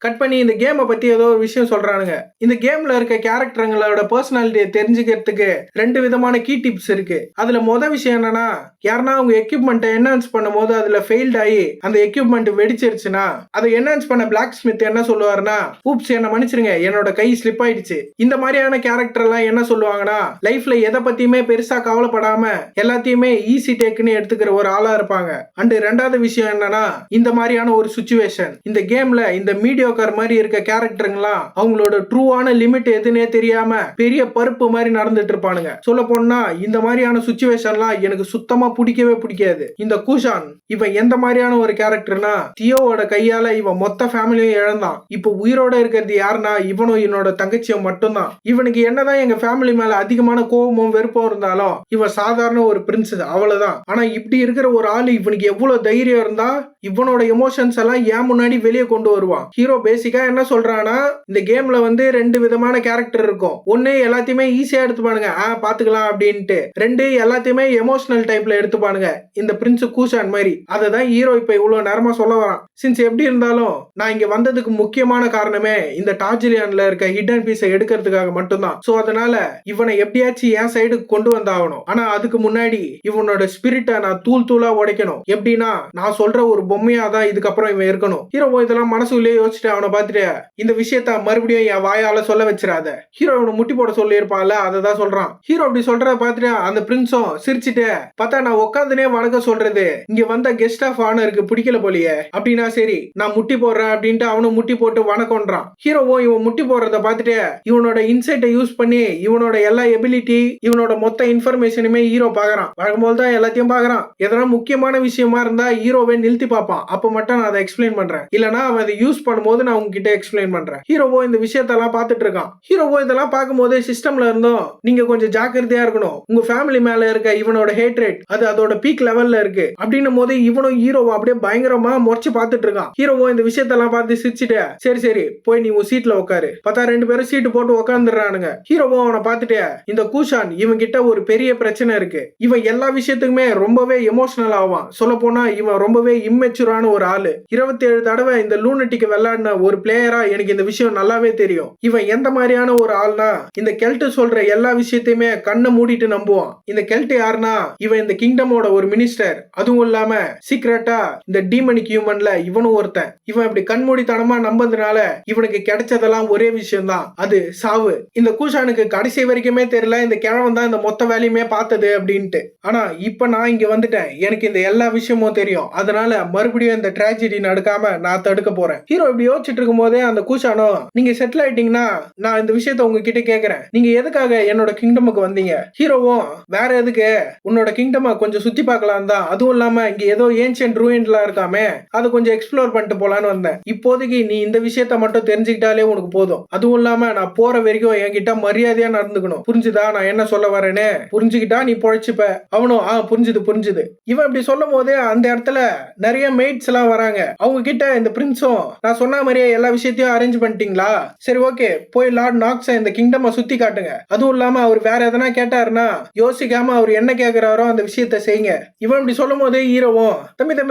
கட் பண்ணி இந்த கேமை பத்தி ஏதோ ஒரு விஷயம் சொல்றானுங்க. இந்த கேம்ல இருக்க கேரக்டருங்களோட பர்சனாலிட்டியை தெரிஞ்சுக்கிறதுக்கு 2 விதமான கீ டிப்ஸ் இருக்கு. அதுல முதல் விஷயம் என்னன்னா, யாருன்னா அவங்க எக்யூப்மெண்ட்டை என்ஹான்ஸ் பண்ணும் போது அதுல ஃபெயில்ட் ஆகி அந்த எக்யூப்மெண்ட் வெடிச்சிருச்சுன்னா அதை என்ஹான்ஸ் பண்ண பிளாக் ஸ்மித் என்ன சொல்லுவாருன்னா, ஊப்ஸ், என்ன மன்னிச்சிருங்க, என்னோட கை ஸ்லிப் ஆயிடுச்சு. இந்த மாதிரியான கேரக்டர் எல்லாம் என்ன சொல்லுவாங்கன்னா, லைஃப்ல எதை பத்தியுமே பெருசா கவலைப்படாம எல்லாத்தையுமே ஈஸி டேக்குன்னு எடுத்துக்கிற ஒரு ஆளா இருப்பாங்க. அண்ட் 2வது விஷயம் என்னன்னா, இந்த மாதிரியான ஒரு சுச்சுவேஷன் இந்த கேம்ல இந்த மீடியோக்கர் மாதிரி இருக்க கேரக்டருங்களாம் அவங்களோட ட்ரூவான லிமிட் எதுனே தெரியாம பெரிய பருப்பு மாதிரி நடந்துட்டு இருப்பானுங்க. சொல்ல போனா இந்த மாதிரியான சுச்சுவேஷன்லாம் எனக்கு சுத்தமா பிடிக்கவே பிடிக்காது. இந்த கூஷான் இவன் எந்த மாதிரியான ஒரு கேரக்டர்னா, தியோவோட கையால இவன் மொத்த ஃபேமிலியும் இழந்தான். இப்போ உயிரோட இருக்கிறது யாருன்னா இவனும் என்னோட தங்கச்சியும் மட்டும்தான். இவனுக்கு என்னதான் எங்க ஃபேமிலி மேல அதிகமான கோபமும் வெறுப்பும் இருந்தாலும் இவன் சாதாரண ஒரு பிரின்சஸ், அவ்வளவுதான். ஆனா இப்படி இருக்கிற ஒரு ஆளு இவனுக்கு எவ்வளவு தைரியம் இருந்தா இவனோட எமோஷன்ஸ் எல்லாம் ஏன் முன்னாடி வெளியே கொண்டு வருவான். ஹீரோ பேசிக்கா என்ன சொல்றானா, இந்த கேம்ல வந்து 2 விதமான கேரக்டர் இருக்கும். ஒன்னு எல்லாத்தையுமே ஈஸியா எடுத்துப்பானுங்க, பாத்துக்கலாம் அப்படின்ட்டு. 2 எல்லாத்தையுமே எமோஷனல் டைப்ல எடுத்துப்பானுங்க, இந்த பிரின்ஸ் கூஷான் மாதிரி. அததான் ஹீரோ இப்ப இவ்வளவு நேரமா சொல்ல வரான். சின்ஸ் எப்படி இருந்தாலும் நான் இங்க வந்ததுக்கு முக்கியமான காரணமே இந்த டார்ஜிலியான்ல இருக்க ஹிடன் பீஸை எடுக்கிறதுக்காக மட்டும்தான். சோ அதனால இவனை எப்படியாச்சும் என் சைடுக்கு கொண்டு வந்தாகணும். ஆனா அதுக்கு முன்னாடி இவனோட ஸ்பிரிட்டை நான் தூள் தூளா உடைக்கணும். எப்படின்னா, நான் சொல்ற ஒரு பொம்மையா தான் இதுக்கப்புறம் இவன் இருக்கணும். ஹீரோ இதெல்லாம் மனசுக்குள்ளேயே யோசிச்சுட்டு அவனை பார்த்துட்டு இந்த விஷயத்த மறுபடியும் என் வாயால சொல்ல வச்சிடாத, ஹீரோ இவனை முட்டி போட சொல்லி இருப்பான்ல அததான் சொல்றான். ஹீரோ அப்படி சொல்றத பார்த்துட்டு அந்த பிரின்ஸும் சிரிச்சுட்டு, பார்த்தா நான் உட்காந்துனே வணக்கம் சொல்றது இங்க வந்த கெஸ்ட் ஆஃப் ஆனருக்கு பிடிக்கல போலியே, அப்படின்னா சரி நான் முட்டி போடுறேன் அப்படின்ட்டு அவனும் முட்டி போட்டு வணக்கம்ன்றான். ஹீரோவும் இவன் முட்டி போடுறத பார்த்துட்டு இவனோட இன்சைட்டை யூஸ் பண்ணி இவனோட எல்லா எபிலிட்டி இவனோட மொத்த இன்ஃபர்மேஷனுமே ஹீரோ பாக்குறான். வழக்கம்போது தான் எல்லாத்தையும் பாக்குறான். எதனா முக்கியமான விஷயமா இருந்தா ஹீரோவை நிறுத்தி பார்ப்பான். அப்ப மட்டும் நான் அதை எக்ஸ்பிளைன் பண்றேன், இல்லனா அவன் அதை யூஸ் பண்ணும்போது நான் உங்ககிட்ட எக்ஸ்பிளைன் பண்றேன். ஹீரோவோ இந்த விஷயத்தெல்லாம் பார்த்துட்டு இருக்கான். ஹீரோவோ இதெல்லாம் பார்க்கும்போது சிஸ்டம்ல இருந்தோம் நீங்க கொஞ்சம் ஜாக்கிரதையா இருக்கணும், உங்க ஃபேமிலி மேல இருக்க இவனோட ஹேட்ரேட் அது அதோட பீக் லெவல்ல இருக்கு அப்படின்னும் போது இவனும் ஹீரோவை அப்படியே பயங்கரமா முறைச்சு பார்த்துட்டு இருக்கான். ஹீரோவோ இந்த விஷயத்தெல்லாம் பார்த்து சிரிச்சுட்டு சரி சரி போய் நீ உன் சீட்ல உட்காரு. பார்த்தா ரெண்டு பேரும் சீட்டு போட்டு உட்காந்துடுறானுங்க. ஹீரோவோ அவனை பார்த்துட்டு இந்த கூஷான் இவன் கிட்ட ஒரு பெரிய பிரச்சனை இருக்கு, இவன் எல்லா விஷயத்துக்குமே ரொம்பவே எமோஷனல் ஆவான். சொல்ல போனா இவன் ரொம்பவே இம்மெச்சூரான ஒரு ஆளு. 27 தடவை இந்த லூனட்டிக்கு விளையாடின ஒரு பிளேயரா எனக்கு இந்த விஷயம் நல்லாவே தெரியும். இவன் எந்த மாதிரியான ஒரு ஆள்னா இந்த கெல்ட் சொல்ற எல்லா விஷயத்தையுமே கண்ணை மூடிட்டு நம்புவான். இந்த கெல்ட் யாருன்னா இவன் இந்த கிங்டமோட ஒரு மினிஸ்டர், அதுவும் இல்லாம சீக்ரெட்டா இந்த டீமனிக் ஹியூமன்ல இவனும் ஒருத்தன். இவன் இப்படி கண்மூடித்தனமா நம்பதுனால இவனுக்கு கிடைச்சதெல்லாம் ஒரே விஷயம் தான், அது சாவு. இந்த கூஷானுக்கு கடைசி வரைக்குமே தெரியல இந்த கிழவன் தான் இந்த மொத்த வேலையுமே பார்த்தது அப்படின்ட்டு. ஆனா இப்ப நான் இங்க வந்துட்டேன், எனக்கு இந்த எல்லா விஷயமும் தெரியும், அதனால மறுபடியும் இந்த டிராஜடி நடக்காம நான் தடுக்க போறேன். ஹீரோ இப்படி யோசிச்சுட்டு இருக்கும் போதே அந்த கூஷானோ நீங்க செட்டில் ஆயிட்டீங்கன்னா நான் இந்த விஷயத்த உங்ககிட்ட கேக்குறேன், நீங்க எதுக்காக என்னோட கிங்டமுக்கு வந்தீங்க? ஹீரோவும் வேற எதுக்கு, உன்னோட கிங்டமை கொஞ்சம் சுத்தி பார்க்கலாம் தான், அதுவும் இல்லாம இங்க ஏதோ ஏன்ஷியன்ட் ரூயின்லாம் இருக்காமே அதை கொஞ்சம் எக்ஸ்ப்ளோர் பண்ணிட்டு போலான்னு வந்தேன். இப்போதைக்கு நீ இந்த விஷயத்த மட்டும் தெரிஞ்சுக்கிட்டாலே உனக்கு போதும், அதுவும் இல்லாம நான் போற வரைக்கும் என்கிட்ட மரியாதையா நடந்துக்கணும், புரிஞ்சுதா நான் என்ன சொல்ல வரேன்னு? புரிஞ்சுக்கிட்டா நீ பொழைச்சுப்ப. அவனும் புரிஞ்சுது. இவன் இப்படி சொல்லும் போதே அந்த இடத்துல நிறைய மெய்ட்ஸ் எல்லாம் வராங்க. அவங்க கிட்ட இந்த பிரின்ஸும் நான் சொன்ன மாதிரியே எல்லா விஷயத்தையும் அரேஞ்ச் பண்ணிட்டீங்களா, சரி ஓகே போய் லார்ட் நாக்ஸை இந்த கிங்டமை சுத்தி காட்டுங்க, அதுவும் இல்லாம அவர் வேற எதனா கேட்டாருன்னா யோசிக்காம அவர் என்ன கேக்குறாரோ அந்த விஷயத்த செய்யுங்க. இவன் இப்படி சொல்லும் போதே ஹீரோவும்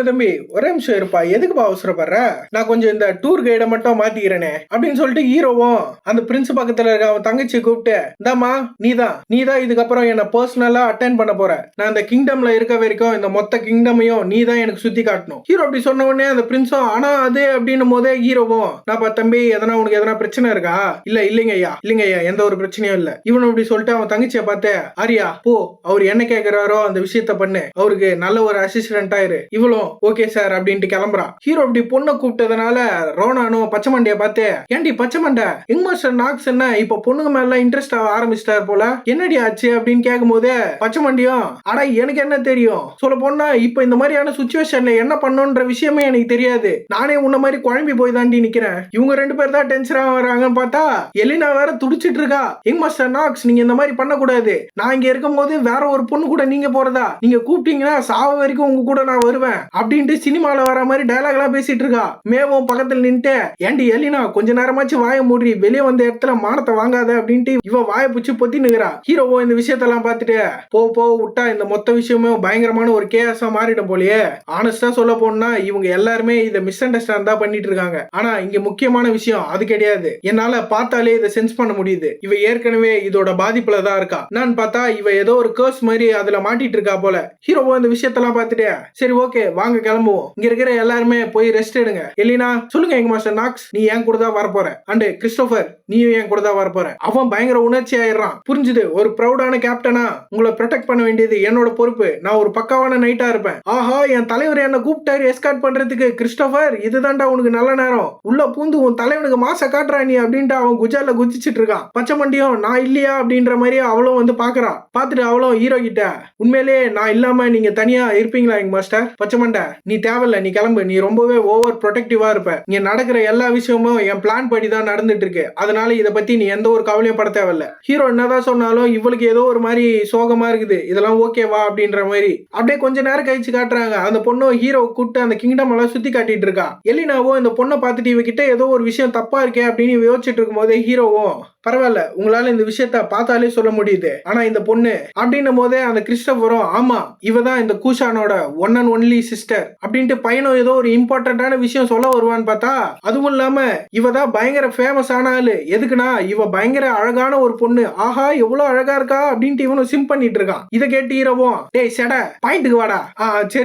தம்பி ஒரே நிமிஷம் இருப்பா, எதுக்குப்பா அவசரப்படுற, நான் கொஞ்சம் இந்த டூர் கைடை மட்டும் மாத்திக்கிறேனே அப்படின்னு சொல்லிட்டு ஹீரோவும் அந்த பிரின்ஸ் பக்கத்துல இருக்க அவன் தங்கச்சி கூப்பிட்டு இந்தாமா நீதான் இதுக்கப்புறம் என்ன பர்சனலா அட்டென்ட் பண்ண போற, நான் இந்த கிங்டம்ல இருக்க வரைக்கும் இந்த மொத்த கிங்டமையும் நீ தான் எனக்கு சுத்தி காட்டணும். ஹீரோ அப்படி சொன்ன உடனே அந்த பிரின்ஸும் ஆனா அது அப்படின்னும் போதே ஹீரோவும் நான் தம்பி உனக்கு எதனா பிரச்சனை இருக்கா? இல்லைங்க ஐயா எந்த ஒரு பிரச்சனையும் இல்ல. இவன் அப்படி சொல்லிட்டு அவன் தங்கச்சியை பார்த்து ஆரியா போ, அவர் என்ன கேக்குறாரோ அந்த விஷயத்த பண்ணு, அவருக்கு நல்ல ஒரு அசிஸ்டன்ட் ஆயிரு. இவளும் ஓகே சார் அப்படின்ட்டு கிளம்புறா. ஹீரோ அப்படி பொண்ணை கூப்பிட்டதுனால ரோனானும் பச்சை மண்டைய பார்த்து ஏண்டி பச்சை மண்டை யங் மாஸ்டர் நாக்ஸ் என்ன இப்ப பொண்ணுங்க மேல இன்ட்ரெஸ்ட் ஆக ஆரம்பிச்சிட்டாரு போல, என்னடி ஆச்சு அப்படின்னு கேட்கும் போது பச்சை மண்டியும் ஆனா எனக்கு என்ன தெரியும், சொல்ல போனா இப்ப இந்த மாதிரியான சுச்சுவேஷன்ல என்ன பண்ணுன்ற விஷயமே எனக்கு தெரியாது, நானே உன்ன மாதிரி குழம்பி போய் தாண்டி நிக்கிறேன், இவங்க ரெண்டு பேர் தான் டென்ஷனா வராங்கன்னு பார்த்தா எலினா வேற துடிச்சிட்டு இருக்கா. யங் மாஸ்டர் நாக்ஸ் நீங்க இந்த மாதிரி பண்ணக்கூடாது, நான் இங்க இருக்கும் போது வேற ஒரு பொண்ணு கூட நீங்க போறதா, நீங்க கூப்பிட்டீங்கன்னா சாவ வரைக்கும் உங்க கூட நான் வருவேன் அப்படின்ட்டு சினிமால வர மாதிரி டயலாக் எல்லாம் பேசிட்டு இருக்கா. மேவும் பக்கத்துல நின்ட்டு ஏண்டி எலினா கொஞ்ச நேரமாச்சு வாய மூடி, வெளியே வந்த இடத்துல மானத்தை வாங்காத அப்படின்ட்டு இவ வாய புச்சு பொத்தி நிக்கிறா. ஹீரோவோ இந்த விஷயத்தெல்லாம் பார்த்துட்டு போ விட்டா இந்த மொத்த விஷயமே பயங்கரமான ஒரு கேஸா மாறிடும் போலயே. ஆனஸ்டா சொல்ல போனா இவங்க எல்லாருமே இதை மிஸ் அண்டர்ஸ்டாண்ட் தான் பண்ணிட்டு இருக்காங்க. ஆனா இங்க முக்கியமான விஷயம் அது கிடையாது, என்னால பார்த்தாலே இதை சென்ஸ் பண்ண முடியுது, இவ ஏற்கனவே இதோட பாதிப்புல தான் இருக்கா. நான் பார்த்தா இவ ஏதோ ஒரு கர்ஸ் மாதிரி அதுல மாட்டிட்டு இருக்கா போல. ஹீரோவோ இந்த விஷயத்தெல்லாம் பார்த்துட்டு சரி ஓகே வாங்க கிளம்புவோம், இங்க இருக்கிற எல்லாருமே போய் ரெஸ்ட் எடுங்க. எலினா சொல்லுங்க யங் மாஸ்டர் நாக்ஸ் நீ என் கூட தான் வரப்போற, அண்ட் கிறிஸ்டோபர் நீயும் என் கூட தான் வரப்போற. அவன் பயங்கர உணர்ச்சி ஆயிடுறான். புரிஞ்சுது, ஒரு ப்ரௌடான கேப்டனா உங்களை ப்ரொடெக்ட் பண்ண வேண்டியது என்னோட பொறுப்பு, நான் ஒரு பக்காவான நைட்டா இருப்பேன். ஆஹா என் தலைவர் என்ன கூப்பிட்டாரு எஸ்கார்ட் பண்றதுக்கு, கிறிஸ்டோபர் இதுதான்டா உனக்கு நல்ல நேரம், உள்ள பூந்து உன் தலைவனுக்கு மாச காட்டுறா நீ அப்படின்ட்டு அவன் குஜால குதிச்சிட்டு இருக்கான். பச்சை மண்டியும் நான் இல்லையா அப்படின்ற மாதிரி அவளும் வந்து பாக்குறா. பாத்துட்டு அவளும் ஹீரோ கிட்ட உண்மையிலேயே நான் இல்லாம நீங்க தனியா இருப்பீங்களா எங்க மாஸ்டர்? பச்சை மண்டை நீ தேவையில்ல, நீ கிளம்பு, நீ ரொம்பவே ஓவர் ப்ரொடெக்டிவா இருப்ப, இங்க நடக்கிற எல்லா விஷயமும் என் பிளான் படி தான் நடந்துட்டு இருக்கு, அதனால இதை பத்தி நீ எந்த ஒரு கவலையும் பட தேவையில்ல. ஹீரோ என்னதான் சொன்னாலும் இவளுக்கு ஏதோ ஒரு மாதிரி சோகமா இருக்குது, இதெல்லாம் ஓகேவா அப்படின்ற மாதிரி. அப்படியே கொஞ்ச நேரம் கழிச்சு காட்டுறாங்க அந்த பொண்ணும் ஹீரோ கூப்பிட்டு அந்த கிங்டம் எல்லாம் சுத்தி காட்டிட்டு இருக்கா. எலினாவோ இந்த பொண்ணை பார்த்துட்டு இவகிட்ட ஏதோ ஒரு விஷயம் தப்பா இருக்கே அப்படின்னு யோசிச்சுட்டு இருக்கும் போதே ஹீரோவும் பரவாயில்ல உங்களால இந்த விஷயத்த பார்த்தாலே சொல்ல முடியுது, ஆனா இந்த பொண்ணு அப்படின்னும் போதே அந்த கிறிஸ்டோபரும் ஆமா இவதான் இந்த கூஷானோட ஒன் அண்ட் ஒன்லி சிஸ்டர் அப்படின்ட்டு பையனும் ஏதோ ஒரு இம்பார்ட்டன்டான விஷயம் சொல்ல வருவான்னு பார்த்தா அதுவும் இல்லாம இவதான் பயங்கர ஃபேமஸ் ஆன ஆளு. எதுக்குன்னா இவ பயங்கர அழகான ஒரு பொண்ணு, ஆஹா எவ்வளவு அழகா இருக்கா அப்படின்ட்டு இவனும் சிம் பண்ணிட்டு இருக்கான். இதை கேட்டு ஹீரோவும் டேய் செட பாயிண்ட்டுக்கு வாடா,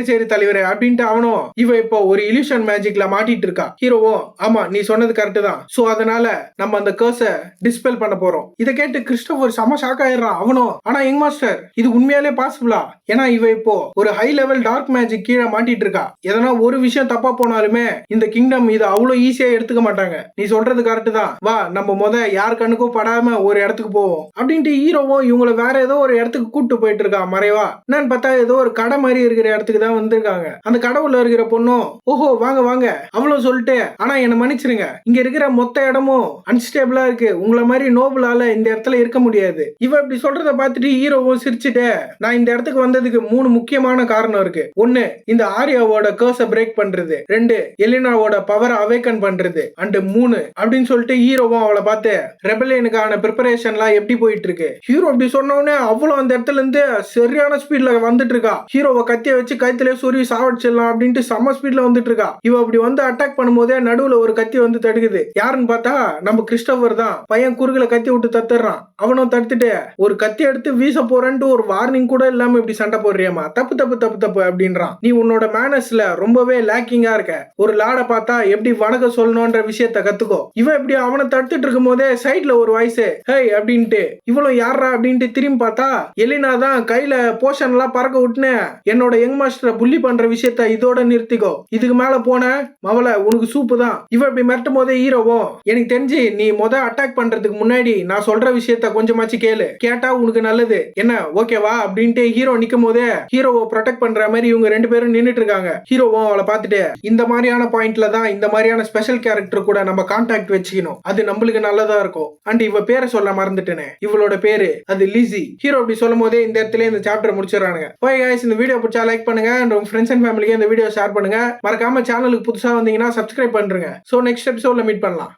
சரி தலைவரே அப்படின்ட்டு அவனும் இவ இப்போ ஒரு இல்யூஷன் மேஜிக்ல மாட்டிட்டு இருக்கா. ஹீரோ ஹீரோவும் ஆமா நீ சொன்னது கரெக்ட் தான், சோ அதனால நம்ம அந்த கர்ஸை டிஸ்பெல் பண்ண போறோம். இதை கேட்டு கிறிஸ்டோபர் செம ஷாக் ஆயிடுறான் அவனும். ஆனா யங் மாஸ்டர் இது உண்மையாலே பாசிபிளா? ஏன்னா இவ இப்போ ஒரு ஹை லெவல் டார்க் மேஜிக் கீழே மாட்டிட்டு இருக்கா. எதனா ஒரு விஷயம் தப்பா போனாலுமே இந்த கிங்டம் இதை அவ்வளவு ஈஸியா எடுத்துக்க மாட்டாங்க. நீ சொல்றது கரெக்ட் தான், வா நம்ம யார் கண்ணுக்கும் படாம ஒரு இடத்துக்கு போவோம் அப்படின்ட்டு ஹீரோவும் இவங்கள வேற ஏதோ ஒரு இடத்துக்கு கூட்டு போயிட்டு இருக்கா மறைவா. என்னன்னு பார்த்தா ஏதோ ஒரு கடை மாதிரி இருக்கிற இடத்துக்கு தான் வந்திருக்காங்க. அந்த கடவுள்ல இருக்கிற பொண்ணும் ஓஹோ வாங்க வாங்க அவ்வளவு சொல்லிட்டு, ஆனா என்ன மன்னிச்சிருங்க, இங்க இருக்கிற மொத்த இடமும் அன்ஸ்டேபிளா இருக்கு, உங்களை மாதிரி நோபலால இந்த இடத்துல இருக்க முடியாது. இவ இப்படி சொல்றத பார்த்துட்டு ஹீரோவும் சிரிச்சுட்டு, நான் இந்த இடத்துக்கு வந்ததுக்கு 3 முக்கியமான காரணம் இருக்கு. 1 இந்த ஆரியாவோட கர்ஸை பிரேக் பண்றது, 2 எலினாவோட பவரை அவேக்கன் பண்றது, அண்ட் 3 அப்படின்னு சொல்லிட்டு ஹீரோவும் அவளை பார்த்து ரெபலியனுக்கான ப்ரிப்பரேஷன்லாம் எப்படி போயிட்டு இருக்கு. ஹீரோ அப்படி சொன்னோடனே அவ்வளவு அந்த இடத்துல இருந்து சரியான ஸ்பீட்ல வந்துட்டு இருக்கா. ஹீரோவை கத்திய வச்சு கைத்திலே சொருவி சாவடிச்சிடலாம் அப்படின்ட்டு செம்ம ஸ்பீட்ல வந்துட்டு இருக்கா. இவ அப்படி வந்து அட்டாக் பண்ணும்போதே நடுவுல ஒரு கத்தி வந்து தடுக்குது. யாருன்னு பார்த்தா நம்ம கிறிஸ்டோபர் தான். பையன் குறுகுல கத்தி விட்டு தத்துறான். அவனும் தடுத்துட்டு ஒரு கத்தி எடுத்து வீச போறேன்ட்டு ஒரு வார்னிங் கூட இல்லாம இப்படி சண்டை போடுறியாமா, தப்பு தப்பு தப்பு தப்பு அப்படின்றான். நீ உன்னோட மேனர்ஸ்ல ரொம்பவே லேக்கிங்கா இருக்க. ஒரு லாட பார்த்தா எப்படி வணக்கம் சொல்லணும்ன்ற விஷயத்த கத்துக்கோ. இவன் இப்படி அவனை தடுத்துட்டு இருக்கும் போதே சைட்ல ஒரு வாய்ஸ் ஹே அப்படின்ட்டு, இவளும் யாரா அப்படின்ட்டு திரும்பி பார்த்தா எலினா தான். கையில போஷன் எல்லாம் பறக்க விட்டுன்னு என்னோட யங் மாஸ்டரை புள்ளி பண்ற விஷயத்த இதோட நிறுத்திக்கோ, இதுக்கு மேல போன மவள உனக்கு சூப்பு தான். இவ இப்படி மிரட்டும் போதே ஹீரோவும் எனக்கு தெரிஞ்சு நீ அட்டாக் பண்றதுக்கு முன்னாடி நான் சொல்ற விஷயத்த கொஞ்சமாச்சு கேளு, கேட்டா உனக்கு நல்லது என்ன ஓகேவா அப்படின்ட்டு ஹீரோ நிக்கும் போதே ஹீரோவை ப்ரொடெக்ட் பண்ற மாதிரி இவங்க 2 பேரும் நின்னுட்டு இருக்காங்க. ஹீரோவும் அவளை பார்த்துட்டு இந்த மாதிரியான பாயிண்ட்ல தான் இந்த மாதிரியான ஸ்பெஷல் கேரக்டர் கூட நம்ம கான்டாக்ட் வச்சுக்கணும், அது நம்மளுக்கு நல்லதா இருக்கும். அண்ட் இவ பேரை சொல்ல மறந்துட்டேனே, இவளோட பேரு அது லிஸி. ஹீரோ அப்படி சொல்லும் போதே இந்த இடத்துல இந்த சாப்டர் முடிச்சிடறாங்க. ஓகே गाइस, இந்த வீடியோ பிடிச்சா லைக் பண்ணுங்க அண்ட் உங்க ஃப்ரெண்ட்ஸ் அண்ட் ஃபேமிலிக்கு இந்த வீடியோ ஷேர் பண்ணுங்க. மறக்காம சேனலுக்கு புதுசா வந்தீங்கன்னா சப்ஸ்கிரைப் பண்ணுங்க. சோ நெக்ஸ்ட் எபிசோட்ல மீட் பண்ணலாம்.